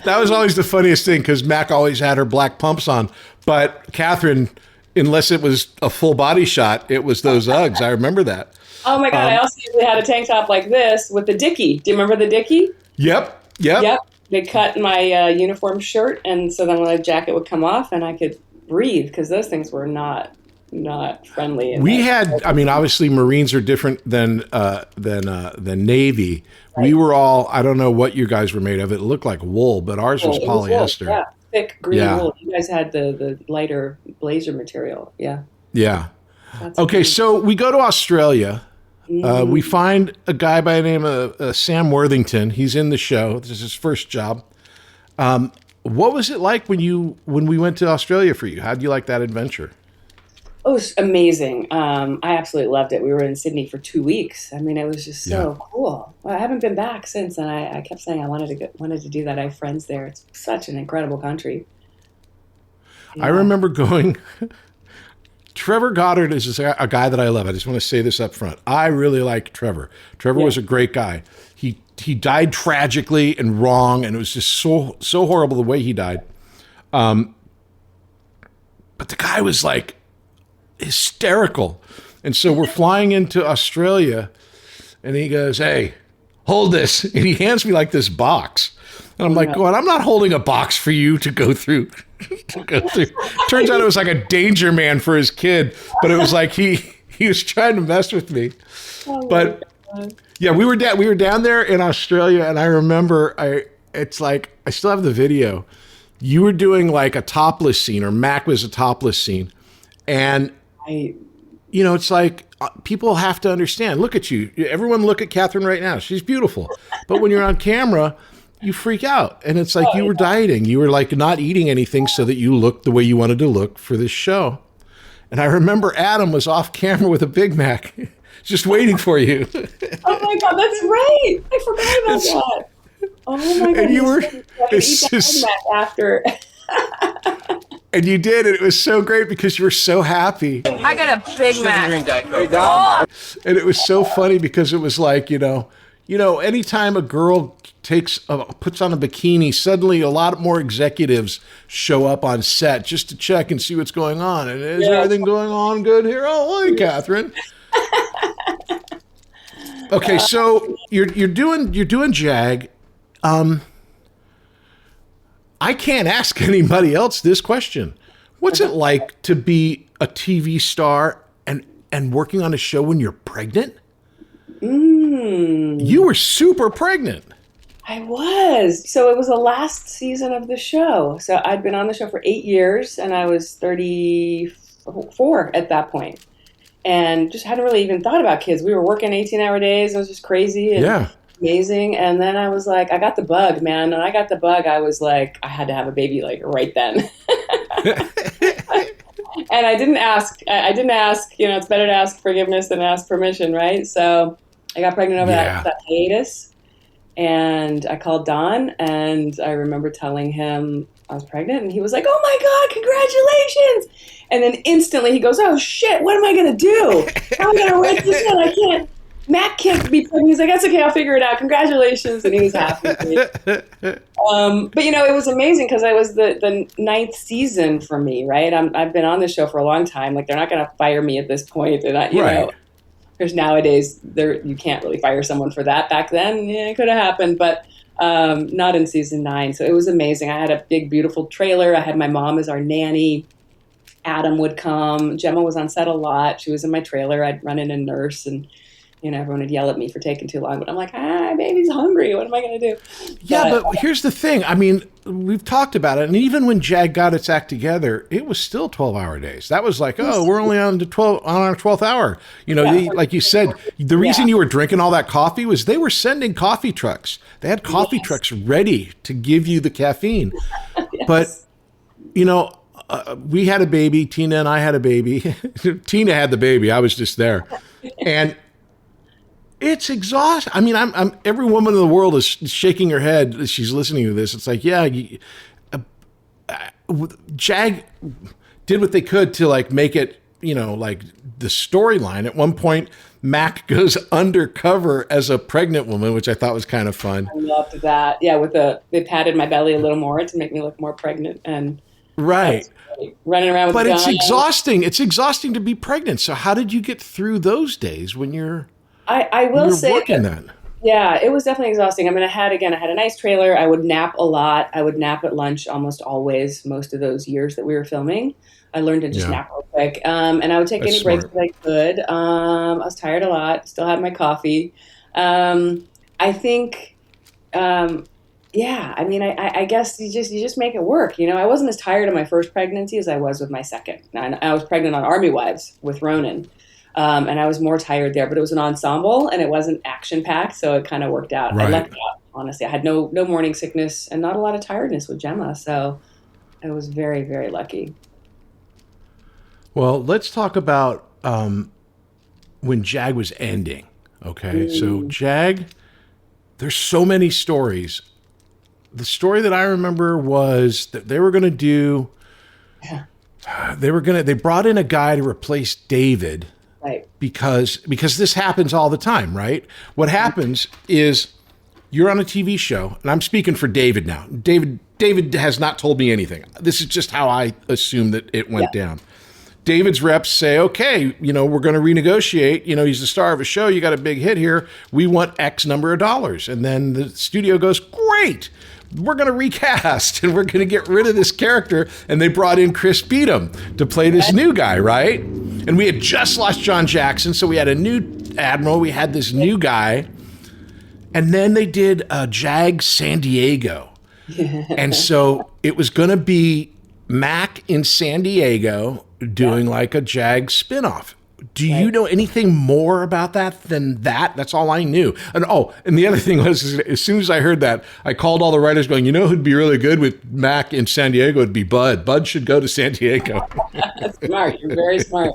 That was always the funniest thing because Mac always had her black pumps on. But Catherine, unless it was a full body shot, it was those Uggs. I remember that. Oh my God! I also usually had a tank top like this with the dickie. Do you remember the dickie? Yep. They cut my uniform shirt, and so then the jacket would come off, and I could breathe because those things were not friendly. We had, obviously Marines are different than Navy. Right. We were all, I don't know what you guys were made of. It looked like wool, but ours was polyester. Yeah, thick green wool. You guys had the lighter blazer material. Yeah. Yeah. Okay, so we go to Australia. We find a guy by the name of Sam Worthington. He's in the show. This is his first job. What was it like when we went to Australia for you? How did you like that adventure? Oh, it was amazing. I absolutely loved it. We were in Sydney for 2 weeks. I mean, it was just so cool. Well, I haven't been back since, and I kept saying I wanted to do that. I have friends there. It's such an incredible country. Yeah. I remember going. Trevor Goddard is a guy that I love. I just want to say this up front. I really like Trevor. Trevor was a great guy. He died tragically and wrong, and it was just so horrible the way he died. But the guy was like hysterical. And so we're flying into Australia, and he goes, "Hey, hold this." And he hands me like this box. And I'm like, "God, I'm not holding a box for you to go through." Turns out it was like a danger man for his kid, but it was like he was trying to mess with me. But yeah, we were down there in Australia, and I remember it's like I still have the video. You were doing like a topless scene, or Mac was a topless scene, and it's like people have to understand. Look at you, everyone. Look at Catherine right now; she's beautiful. But when you're on camera, you freak out, and it's like you were dieting. You were like not eating anything so that you looked the way you wanted to look for this show. And I remember Adam was off camera with a Big Mac, just waiting for you. Oh my God, that's right! I forgot about that. Oh my God! And you were after. And you did, and it was so great because you were so happy. I got a Big Mac. And it was so funny because it was like, anytime a girl puts on a bikini, suddenly a lot more executives show up on set just to check and see what's going on. And is everything going on good here? Oh, hi, Catherine. Okay, so you're doing JAG. I can't ask anybody else this question. What's it like to be a TV star and working on a show when you're pregnant? You were super pregnant. I was. So it was the last season of the show. So I'd been on the show for 8 years, and I was 34 at that point, and just hadn't really even thought about kids. We were working 18-hour days. It was just crazy and amazing. And then I was like, I got the bug, man. And I got the bug. I was like, I had to have a baby like right then. And I didn't ask. It's better to ask forgiveness than ask permission, right? So I got pregnant over that hiatus. And I called Don, and I remember telling him I was pregnant, and he was like, "Oh my God, congratulations!" And then instantly he goes, "Oh shit, what am I gonna do? How am I gonna write this in? I can't. Matt can't be pregnant." He's like, "That's okay, I'll figure it out. Congratulations!" And he was happy. But it was amazing because I was the 9th season for me, right? I've been on this show for a long time. Like, they're not gonna fire me at this point, and you know. Because nowadays, you can't really fire someone for that. Back then, it could have happened, but not in season 9. So it was amazing. I had a big, beautiful trailer. I had my mom as our nanny. Adam would come. Gemma was on set a lot. She was in my trailer. I'd run in and nurse, and everyone would yell at me for taking too long. But I'm like, baby's hungry. What am I going to do? Yeah, but here's the thing. I mean, we've talked about it, and even when JAG got its act together, it was still 12-hour days. That was like, we're only on our 12th hour. Like you said, the reason you were drinking all that coffee was they were sending coffee trucks. They had coffee trucks ready to give you the caffeine. But, we had a baby. Tina and I had a baby. Tina had the baby. I was just there. And it's exhausting. I mean, I'm every woman in the world is shaking her head as she's listening to this. It's like, JAG did what they could to like make it, like the storyline. At one point, Mac goes undercover as a pregnant woman, which I thought was kind of fun. I loved that. Yeah, they padded my belly a little more to make me look more pregnant and right. Running around with but it's exhausting. It's exhausting to be pregnant. So how did you get through those days when you're I will say working that? Yeah, it was definitely exhausting. I mean, I had a nice trailer. I would nap a lot. I would nap at lunch almost always, most of those years that we were filming. I learned to just nap real quick. And I would take any breaks that I could. I was tired a lot, still had my coffee. I think, I guess you just make it work. I wasn't as tired of my first pregnancy as I was with my second. I was pregnant on Army Wives with Ronan. And I was more tired there, but it was an ensemble and it wasn't action packed. So it kind of worked out. Right. I lucked out, honestly. I had no morning sickness and not a lot of tiredness with Gemma. So I was very, very lucky. Well, let's talk about when JAG was ending. Okay. So JAG, there's so many stories. The story that I remember was that they were going to do, they brought in a guy to replace David. Right. Because this happens all the time, right? What happens is you're on a TV show, and I'm speaking for David now. David has not told me anything. This is just how I assume that it went down. David's reps say, okay, we're going to renegotiate. He's the star of a show. You got a big hit here. We want X number of dollars. And then the studio goes, great. We're going to recast and we're going to get rid of this character. And they brought in Chris Beadham to play this new guy, right? And we had just lost John Jackson. So we had a new admiral. We had this new guy. And then they did JAG San Diego. And so it was going to be Mac in San Diego doing like a JAG spinoff. Do you know anything more about that than that? That's all I knew. And the other thing was, as soon as I heard that, I called all the writers going, who'd be really good with Mac in San Diego would be Bud. Bud should go to San Diego. That's smart. You're very smart.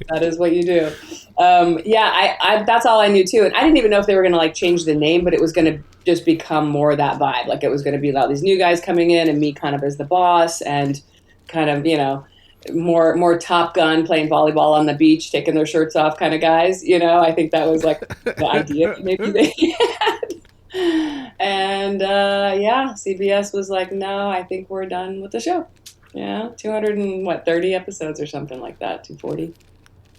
That is what you do. I that's all I knew too. And I didn't even know if they were going to like change the name, but it was going to just become more that vibe. Like it was going to be all these new guys coming in and me kind of as the boss and kind of, more Top Gun playing volleyball on the beach, taking their shirts off kind of guys. I think that was like the idea maybe they had. And CBS was like, no, I think we're done with the show. Yeah, 230 episodes or something like that, 240.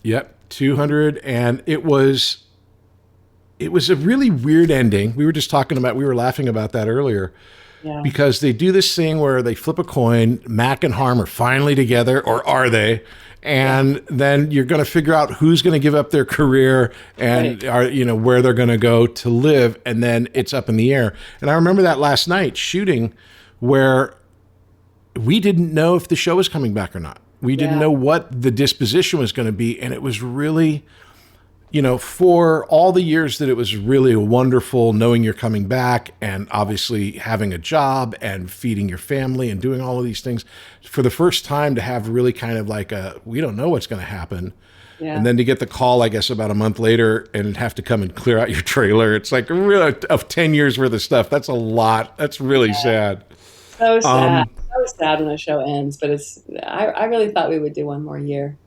Yep, 200, and it was a really weird ending. We were laughing about that earlier. Yeah. Because they do this thing where they flip a coin, Mac and Harm are finally together, or are they? And then you're going to figure out who's going to give up their career and where they're going to go to live, and then it's up in the air. And I remember that last night shooting where we didn't know if the show was coming back or not. We didn't know what the disposition was going to be, and it was really, for all the years that it was really wonderful knowing you're coming back and obviously having a job and feeding your family and doing all of these things, for the first time to have really kind of like we don't know what's going to happen. Yeah. And then to get the call, I guess, about a month later and have to come and clear out your trailer. It's like really of 10 years worth of stuff. That's a lot. That's really sad. So sad. So sad when the show ends, but I really thought we would do one more year.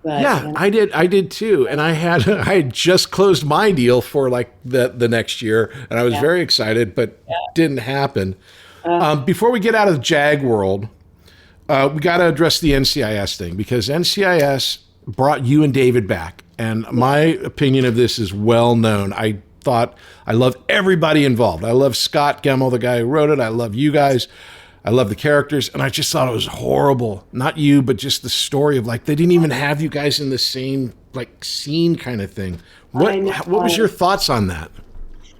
But, I did too. And I had just closed my deal for like the next year, and I was very excited, but didn't happen. Before we get out of the JAG world, we got to address the NCIS thing, because NCIS brought you and David back. And my opinion of this is well known. I love everybody involved. I love Scott Gemmell, the guy who wrote it. I love you guys. I love the characters, and I just thought it was horrible. Not you, but just the story of like they didn't even have you guys in the same like scene kind of thing. What was your thoughts on that?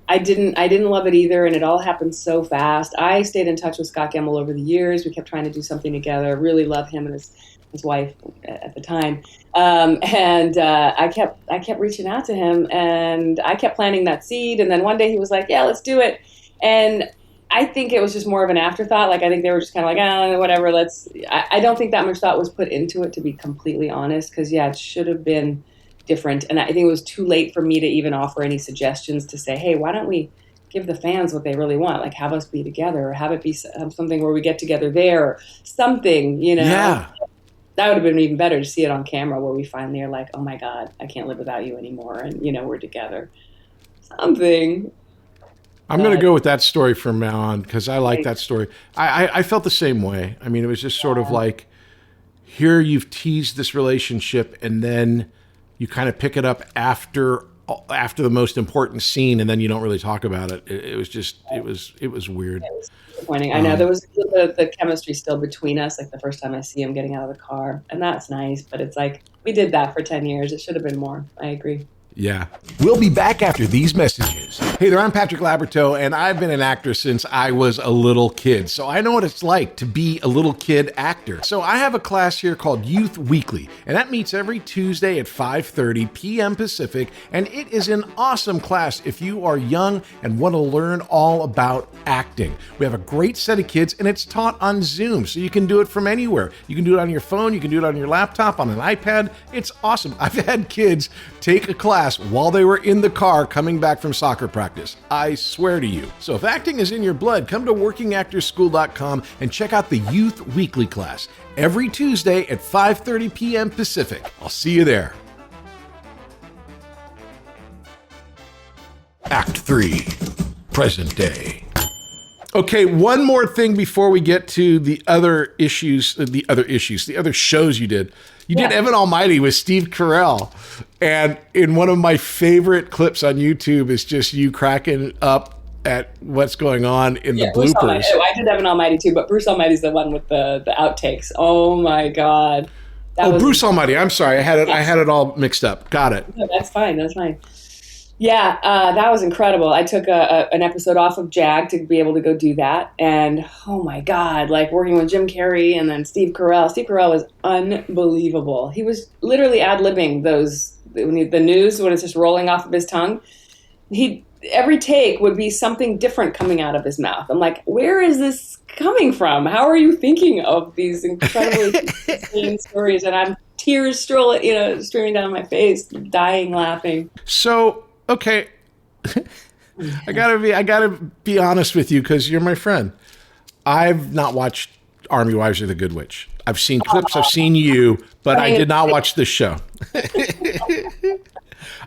I didn't love it either, and it all happened so fast. I stayed in touch with Scott Gemmell over the years. We kept trying to do something together. Really love him and his wife at the time. I kept reaching out to him, and I kept planting that seed. And then one day he was like, "Yeah, let's do it." And I think it was just more of an afterthought. Like, I think they were just kind of like, whatever, I don't think that much thought was put into it, to be completely honest. Because, it should have been different. And I think it was too late for me to even offer any suggestions to say, hey, why don't we give the fans what they really want? Like, have us be together, or have it be something where we get together there, or something, Yeah. That would have been even better to see it on camera, where we finally are like, oh my God, I can't live without you anymore. And, we're together. Something. I'm going to go with that story from now on, because I like that story. I felt the same way. I mean, it was just sort of like, here you've teased this relationship, and then you kind of pick it up after the most important scene, and then you don't really talk about it. It was just, it was weird. It was disappointing. I know there was the chemistry still between us, like the first time I see him getting out of the car, and that's nice, but it's like, we did that for 10 years. It should have been more. I agree. Yeah. We'll be back after these messages. Hey there, I'm Patrick Labyorteaux, and I've been an actor since I was a little kid. So I know what it's like to be a little kid actor. So I have a class here called Youth Weekly, and that meets every Tuesday at 5:30 p.m. Pacific, and it is an awesome class if you are young and want to learn all about acting. We have a great set of kids, and it's taught on Zoom, so you can do it from anywhere. You can do it on your phone, you can do it on your laptop, on an iPad. It's awesome. I've had kids take a class while they were in the car coming back from soccer practice. I swear to you. So if acting is in your blood, come to workingactorschool.com and check out the Youth Weekly class every Tuesday at 5:30 p.m. Pacific. I'll see you there. Act 3, present day. Okay, one more thing before we get to the other shows you did. You did Evan Almighty with Steve Carell. And in one of my favorite clips on YouTube is just you cracking up at what's going on in the bloopers. I did Evan Almighty too, but Bruce Almighty's the one with the outtakes. Oh my God. Bruce Almighty. I'm sorry. I had it all mixed up. Got it. No, that's fine. That's fine. Yeah, that was incredible. I took an episode off of JAG to be able to go do that. And oh my God, like working with Jim Carrey and then Steve Carell. Steve Carell was unbelievable. He was literally ad-libbing the news when it's just rolling off of his tongue. Every take would be something different coming out of his mouth. I'm like, where is this coming from? How are you thinking of these incredibly insane stories? And I'm tears streaming down my face, dying laughing. So, okay, I gotta be honest with you because you're my friend. I've not watched Army Wives or The Good Witch. I've seen clips, I've seen you, but I did not watch this show.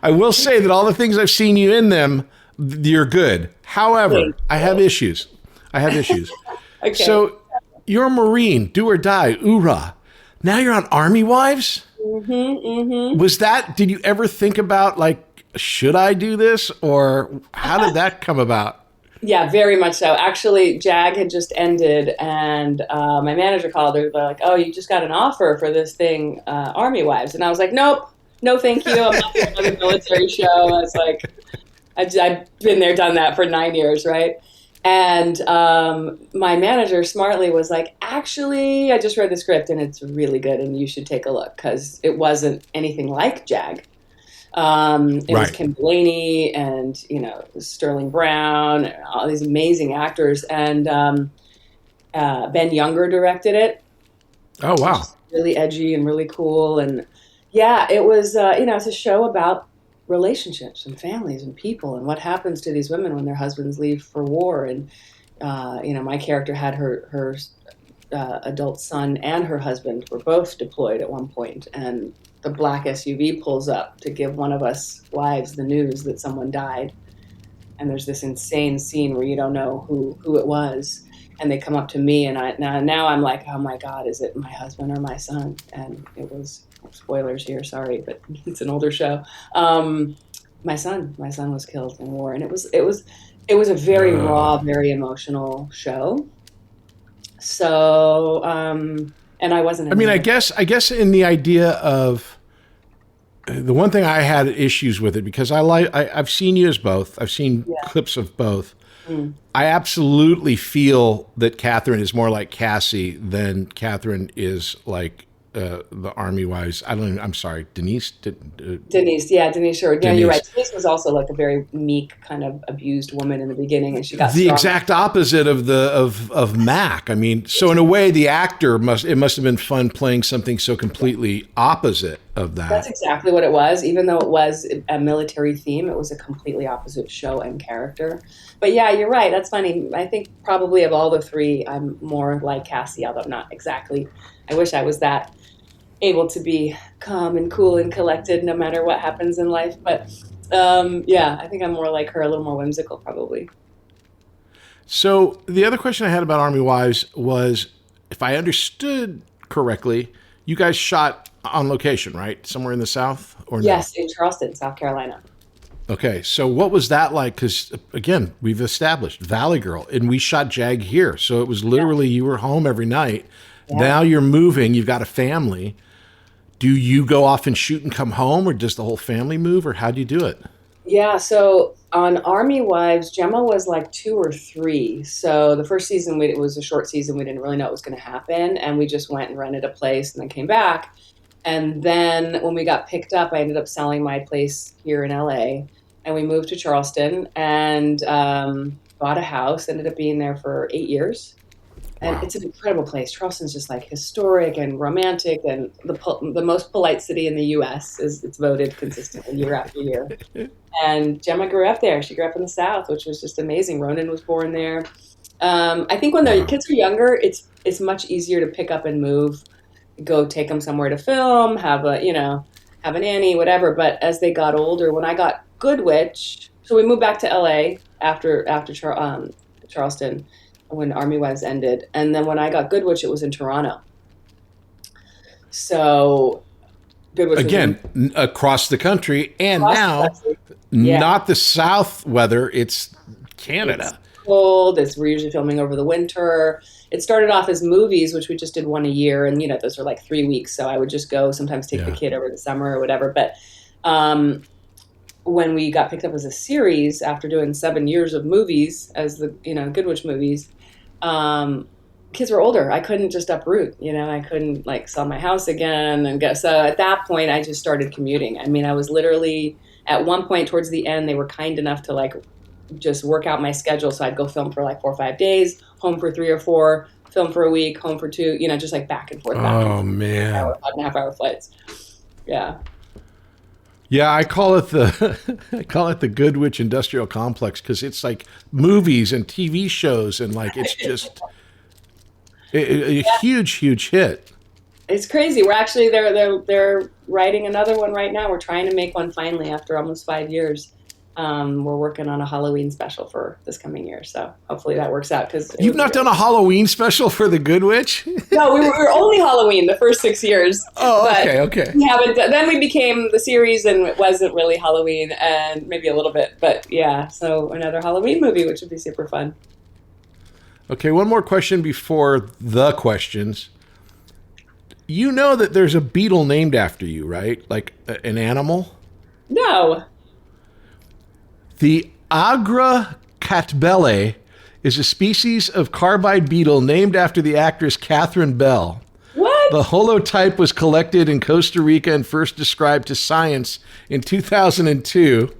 I will say that all the things I've seen you in them, you're good. However, I have issues. Okay. So you're a Marine, do or die, oorah. Now you're on Army Wives? Mm-hmm. Did you ever think about, like, should I do this? Or how did that come about? Yeah, very much so. Actually, JAG had just ended, and my manager called her. They're like, oh, you just got an offer for this thing, Army Wives. And I was like, nope, no thank you. I'm not doing another military show. I was like, I've been there, done that for 9 years, right? And my manager smartly was like, actually, I just read the script, and it's really good, and you should take a look, because it wasn't anything like JAG. It was Kim Delaney and, Sterling Brown, and all these amazing actors. And Ben Younger directed it. Oh, wow. Really edgy and really cool. And yeah, it was, it's a show about relationships and families and people and what happens to these women when their husbands leave for war. And, my character had her adult son and her husband were both deployed at one point, and the black SUV pulls up to give one of us wives the news that someone died. And there's this insane scene where you don't know who it was. And they come up to me, and now I'm like, oh my God, is it my husband or my son? And it was, spoilers here, sorry, but it's an older show. My son was killed in war. And it was a very raw, very emotional show. So, and I wasn't. I guess in the idea of the one thing I had issues with it, because I've seen you as both. I've seen clips of both. Mm. I absolutely feel that Catherine is more like Cassie than Catherine is like the Army Wives. I'm sorry, Denise. Denise, yeah, Denise Sherwood. Yeah, you're right. Denise was also like a very meek, kind of abused woman in the beginning, and she got the exact opposite of Mac. I mean, so in a way, the actor must have been fun playing something so completely opposite of that. That's exactly what it was. Even though it was a military theme, it was a completely opposite show and character. But yeah, you're right. That's funny. I think probably of all the three, I'm more like Cassie, although not exactly. I wish I was that able to be calm and cool and collected no matter what happens in life. But I think I'm more like her, a little more whimsical probably. So the other question I had about Army Wives was, if I understood correctly, you guys shot on location, right? Somewhere in the South? Or yes, in Charleston, South Carolina. Okay, so what was that like? Because, again, we've established Valley Girl, and we shot JAG here. So it was literally you were home every night. Yeah. Now you're moving, you've got a family. do you go off and shoot and come home, or does the whole family move, or how do you do it? Yeah, so on Army Wives, Gemma was like 2 or 3. So the first season, it was a short season. We didn't really know what was going to happen. And we just went and rented a place and then came back. And then when we got picked up, I ended up selling my place here in LA. And we moved to Charleston and bought a house, ended up being there for 8 years. And It's an incredible place. Charleston's just like historic and romantic, and the most polite city in the U.S. It's voted consistently year after year. And Gemma grew up there. She grew up in the South, which was just amazing. Ronan was born there. I think when the kids are younger, it's much easier to pick up and move, go take them somewhere to film, have a nanny, whatever. But as they got older, when I got Good Witch, so we moved back to L.A. after Charleston, when Army Wives ended. And then when I got Good Witch, it was in Toronto. So Good Witch again, across the country, and now not the South weather, it's Canada. It's cold. We're usually filming over the winter. It started off as movies, which we just did one a year, and those are like 3 weeks. So I would just go sometimes take the kid over the summer or whatever. But when we got picked up as a series after doing 7 years of movies as the Good Witch movies, kids were older. I couldn't just uproot, I couldn't like sell my house again and go. So at that point I just started commuting. I mean, I was literally at one point towards the end, they were kind enough to like just work out my schedule. So I'd go film for like 4 or 5 days, home for 3 or 4, film for a week, home for 2, just like back and forth. Oh man. 5.5-hour flights. Yeah. Yeah, I call it the Good Witch Industrial Complex because it's like movies and TV shows, and like it's just a huge hit. It's crazy. We're actually they're writing another one right now. We're trying to make one finally after almost 5 years. We're working on a Halloween special for this coming year, so hopefully that works out. Because you've not done a Halloween special for the Good Witch? No, we were only Halloween the first 6 years. Oh, okay. We haven't. Then we became the series, and it wasn't really Halloween, and maybe a little bit, but yeah. So another Halloween movie, which would be super fun. Okay, one more question before the questions. You know that there's a beetle named after you, right? Like an animal? No. The Agra catbelle is a species of carbide beetle named after the actress Catherine Bell. What? The holotype was collected in Costa Rica and first described to science in 2002.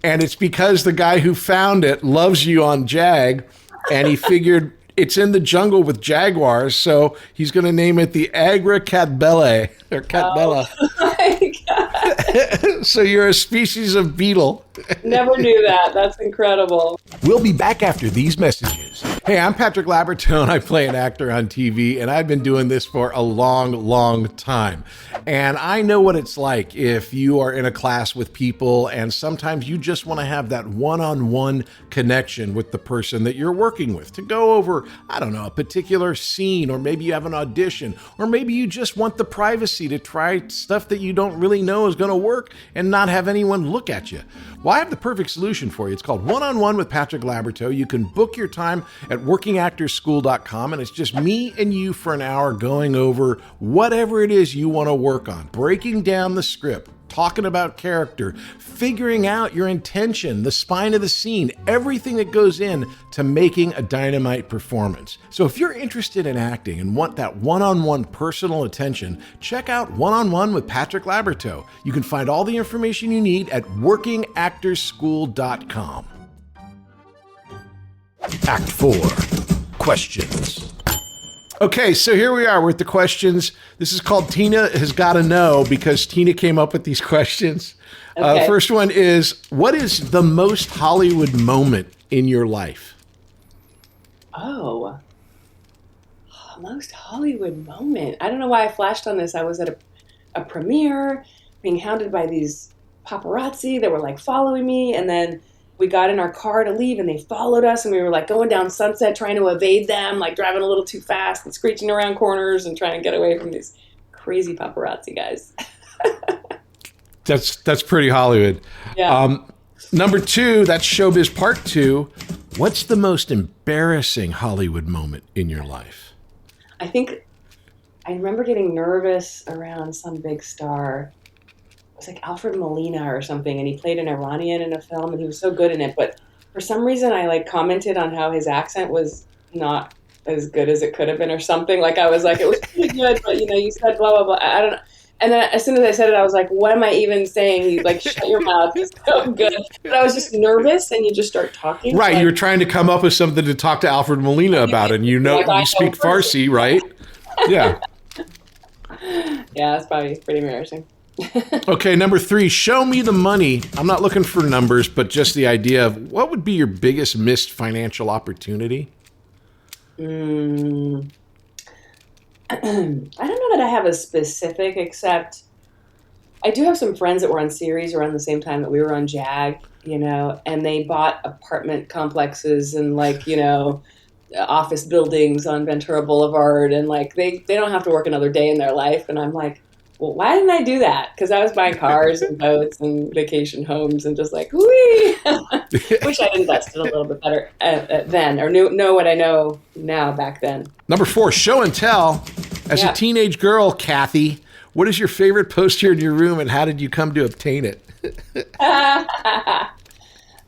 And it's because the guy who found it loves you on Jag, and he figured it's in the jungle with jaguars, so he's going to name it the Agra catbelle, or catbella. Oh my God. So you're a species of beetle. Never knew that. That's incredible. We'll be back after these messages. Hey, I'm Patrick Labyorteaux, and I play an actor on TV, and I've been doing this for a long time. And I know what it's like if you are in a class with people, and sometimes you just want to have that one-on-one connection with the person that you're working with to go over, I don't know, a particular scene, or maybe you have an audition, or maybe you just want the privacy to try stuff that you don't really know is going to work and not have anyone look at you. Well, I have the perfect solution for you. It's called One-on-One with Patrick Labyorteaux. You can book your time at workingactorschool.com, and it's just me and you for an hour going over whatever it is you want to work on, breaking down the script, talking about character, figuring out your intention, the spine of the scene, everything that goes in to making a dynamite performance. So if you're interested in acting and want that one-on-one personal attention, check out One-on-One with Patrick Labyorteaux. You can find all the information you need at workingactorschool.com. Act 4, questions. Okay, so here we are with the questions. This is called Tina Has Gotta Know, because Tina came up with these questions. Okay. First one is, what is the most Hollywood moment in your life? Oh, most Hollywood moment. I don't know why I flashed on this. I was at a premiere being hounded by these paparazzi that were like following me, and then we got in our car to leave, and they followed us, and we were like going down Sunset trying to evade them, like driving a little too fast and screeching around corners and trying to get away from these crazy paparazzi guys. That's pretty Hollywood. Yeah. Number 2, that's Showbiz Part 2. What's the most embarrassing Hollywood moment in your life? I think I remember getting nervous around some big star. It was like Alfred Molina or something, and he played an Iranian in a film, and he was so good in it. But for some reason, I like commented on how his accent was not as good as it could have been, or something. Like I was like, it was pretty good, but you said blah blah blah. I don't know. And then as soon as I said it, I was like, what am I even saying? You like, shut your mouth. It's so good. But I was just nervous, and you just start talking. Right. Like, You're trying to come up with something to talk to Alfred Molina about, and you speak Farsi, right? Yeah. Yeah, it's probably pretty embarrassing. Okay, number 3, show me the money. I'm not looking for numbers, but just the idea of what would be your biggest missed financial opportunity? I don't know that I have a specific, except I do have some friends that were on series around the same time that we were on JAG, and they bought apartment complexes and office buildings on Ventura Boulevard, and like they don't have to work another day in their life. And I'm like, well, why didn't I do that? Because I was buying cars and boats and vacation homes and just like, whee! Wish I'd invested a little bit better then, or know what I know now back then. Number 4, show and tell. As a teenage girl, Kathy, what is your favorite poster in your room, and how did you come to obtain it?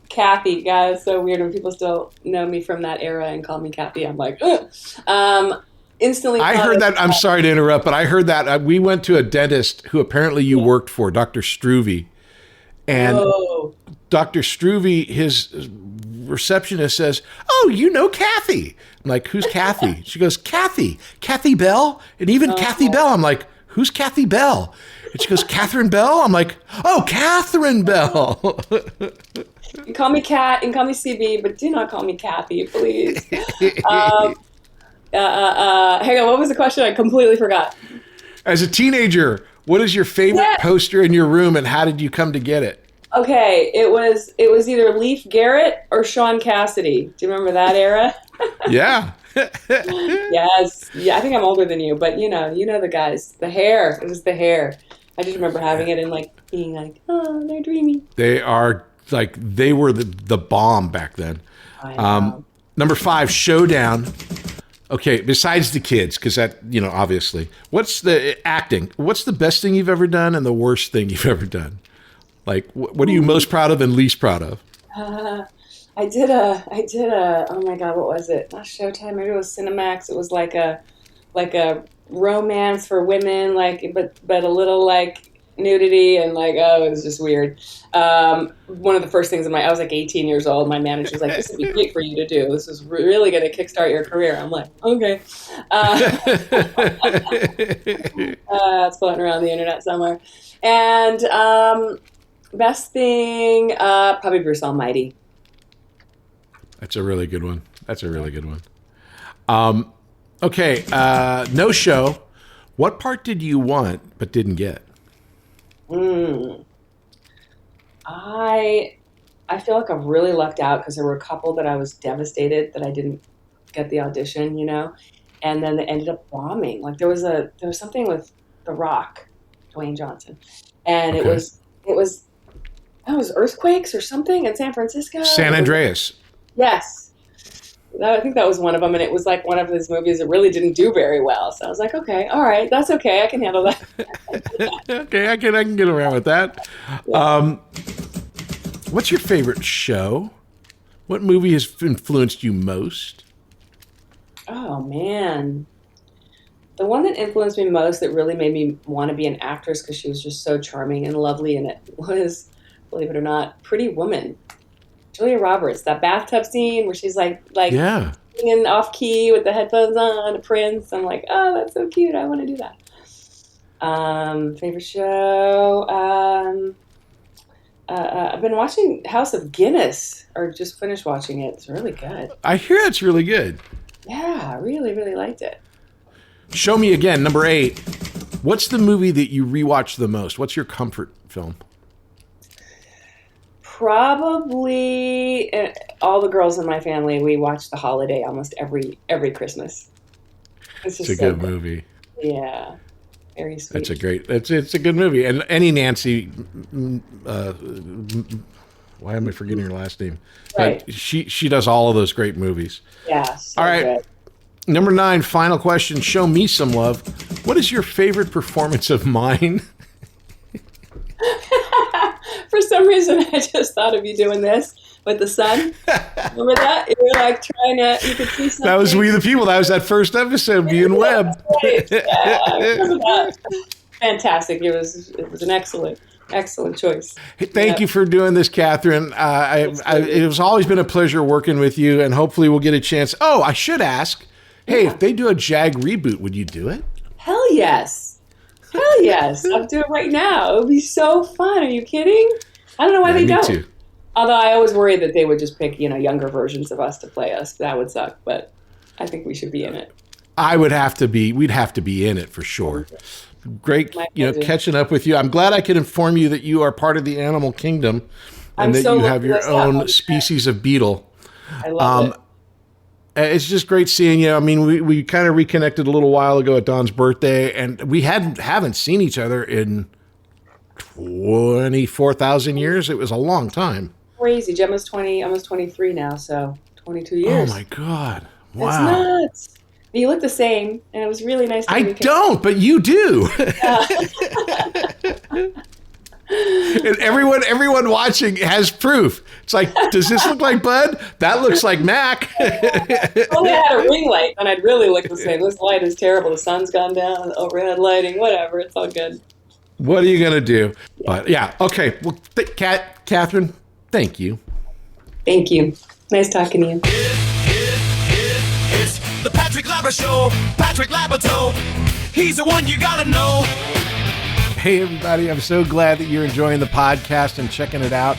Kathy, God, it's so weird when people still know me from that era and call me Kathy. I'm like, ugh. Instantly. I heard that. I'm sorry to interrupt, but I heard that we went to a dentist who apparently you worked for, Dr. Struve, and Dr. Struve, his receptionist says, "Oh, you know Kathy." I'm like, "Who's Kathy?" She goes, "Kathy Bell," and even Kathy Bell. I'm like, "Who's Kathy Bell?" And she goes, "Catherine Bell." I'm like, "Oh, Catherine Bell." You call me Kat and call me CB, but do not call me Kathy, please. Hang on, what was the question? I completely forgot. As a teenager, what is your favorite poster in your room, and how did you come to get it? Okay, it was either Leif Garrett or Sean Cassidy. Do you remember that era? Yeah. Yes. Yeah, I think I'm older than you, but you know the guys. The hair. It was the hair. I just remember having it and like being like, oh, they're dreamy. They are like, they were the bomb back then. Number 5, showdown. Okay, besides the kids, because that, obviously. What's the acting? What's the best thing you've ever done and the worst thing you've ever done? Like, what are you most proud of and least proud of? I did a, oh my God, what was it? Not Showtime, maybe it was Cinemax. It was like a romance for women, like, but a little like nudity and like, oh, it was just weird. One of the first things I was like 18 years old. My manager was like, this would be great for you to do. This is really going to kickstart your career. I'm like, okay. It's floating around the internet somewhere. And best thing, probably Bruce Almighty. That's a really good one. Okay, no show. What part did you want but didn't get? I feel like I've really lucked out because there were a couple that I was devastated that I didn't get the audition, and then they ended up bombing. Like there was something with The Rock, Dwayne Johnson, and okay. it was earthquakes or something in San Francisco. San Andreas. Yes. I think that was one of them, and it was like one of his movies that really didn't do very well. So I was like, okay, all right, that's okay. I can handle that. Okay, I can get around with that. Yeah. What's your favorite show? What movie has influenced you most? Oh, man. The one that influenced me most that really made me want to be an actress because she was just so charming and lovely in it was, believe it or not, Pretty Woman. Julia Roberts, that bathtub scene where she's like singing off key with the headphones on, a Prince. I'm like, oh, that's so cute. I want to do that. Favorite show. I've been watching House of Guinness, or just finished watching it. It's really good. I hear it's really good. Yeah, I really, really liked it. Show me again, number 8. What's the movie that you rewatch the most? What's your comfort film? Probably all the girls in my family. We watch The Holiday almost every Christmas. It's a good movie. Yeah, very sweet. It's a good movie. And any Nancy, why am I forgetting her last name? Right. But she does all of those great movies. Yeah. So all right. Good. Number 9, final question. Show me some love. What is your favorite performance of mine? For some reason, I just thought of you doing this with the sun. Remember that? You were like trying to, you could see something. That was We the People. That was that first episode, me and Webb. Right. Yeah, I remember that. Fantastic. It was an excellent choice. Hey, thank you for doing this, Catherine. It has always been a pleasure working with you, and hopefully we'll get a chance. Oh, I should ask. Hey, if they do a JAG reboot, would you do it? Hell yes. Hell yes. I'll do it right now. It would be so fun. Are you kidding? I don't know why they me don't. Too. Although I always worry that they would just pick, younger versions of us to play us. That would suck, but I think we should be in it. We'd have to be in it for sure. Great, catching up with you. I'm glad I could inform you that you are part of the animal kingdom and that you have your own species of beetle. I love it. It's just great seeing you. I mean, we kind of reconnected a little while ago at Dawn's birthday, and we haven't seen each other in 24,000 years. It was a long time. Crazy. Gemma's almost 23 now, so 22 years. Oh my God. Wow. That's nuts. You look the same, and it was really nice to I don't, but you do. And everyone watching has proof. It's like, does this look like Bud? That looks like Mac. If only I had a ring light, and I'd really look the same. This light is terrible. The sun's gone down, the overhead lighting, whatever. It's all good. What are you going to do? But yeah, okay. Well, Catherine, thank you. Thank you. Nice talking to you. It's the Patrick Labyorteaux, Patrick Labyorteaux. He's the one you gotta know. Hey, everybody. I'm so glad that you're enjoying the podcast and checking it out.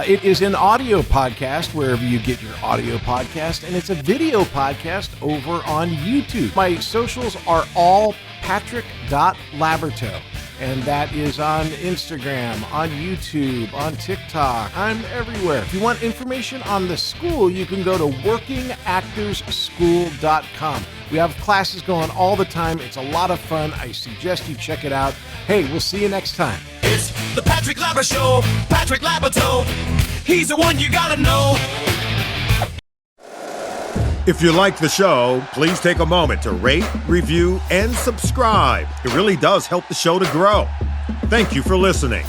It is an audio podcast wherever you get your audio podcast, and it's a video podcast over on YouTube. My socials are all patrick.labyorteaux. And that is on Instagram, on YouTube, on TikTok. I'm everywhere. If you want information on the school, you can go to workingactorsschool.com. We have classes going all the time. It's a lot of fun. I suggest you check it out. Hey, we'll see you next time. It's the Patrick Labyorteaux, Patrick Labyorteaux. He's the one you gotta know. If you like the show, please take a moment to rate, review, and subscribe. It really does help the show to grow. Thank you for listening.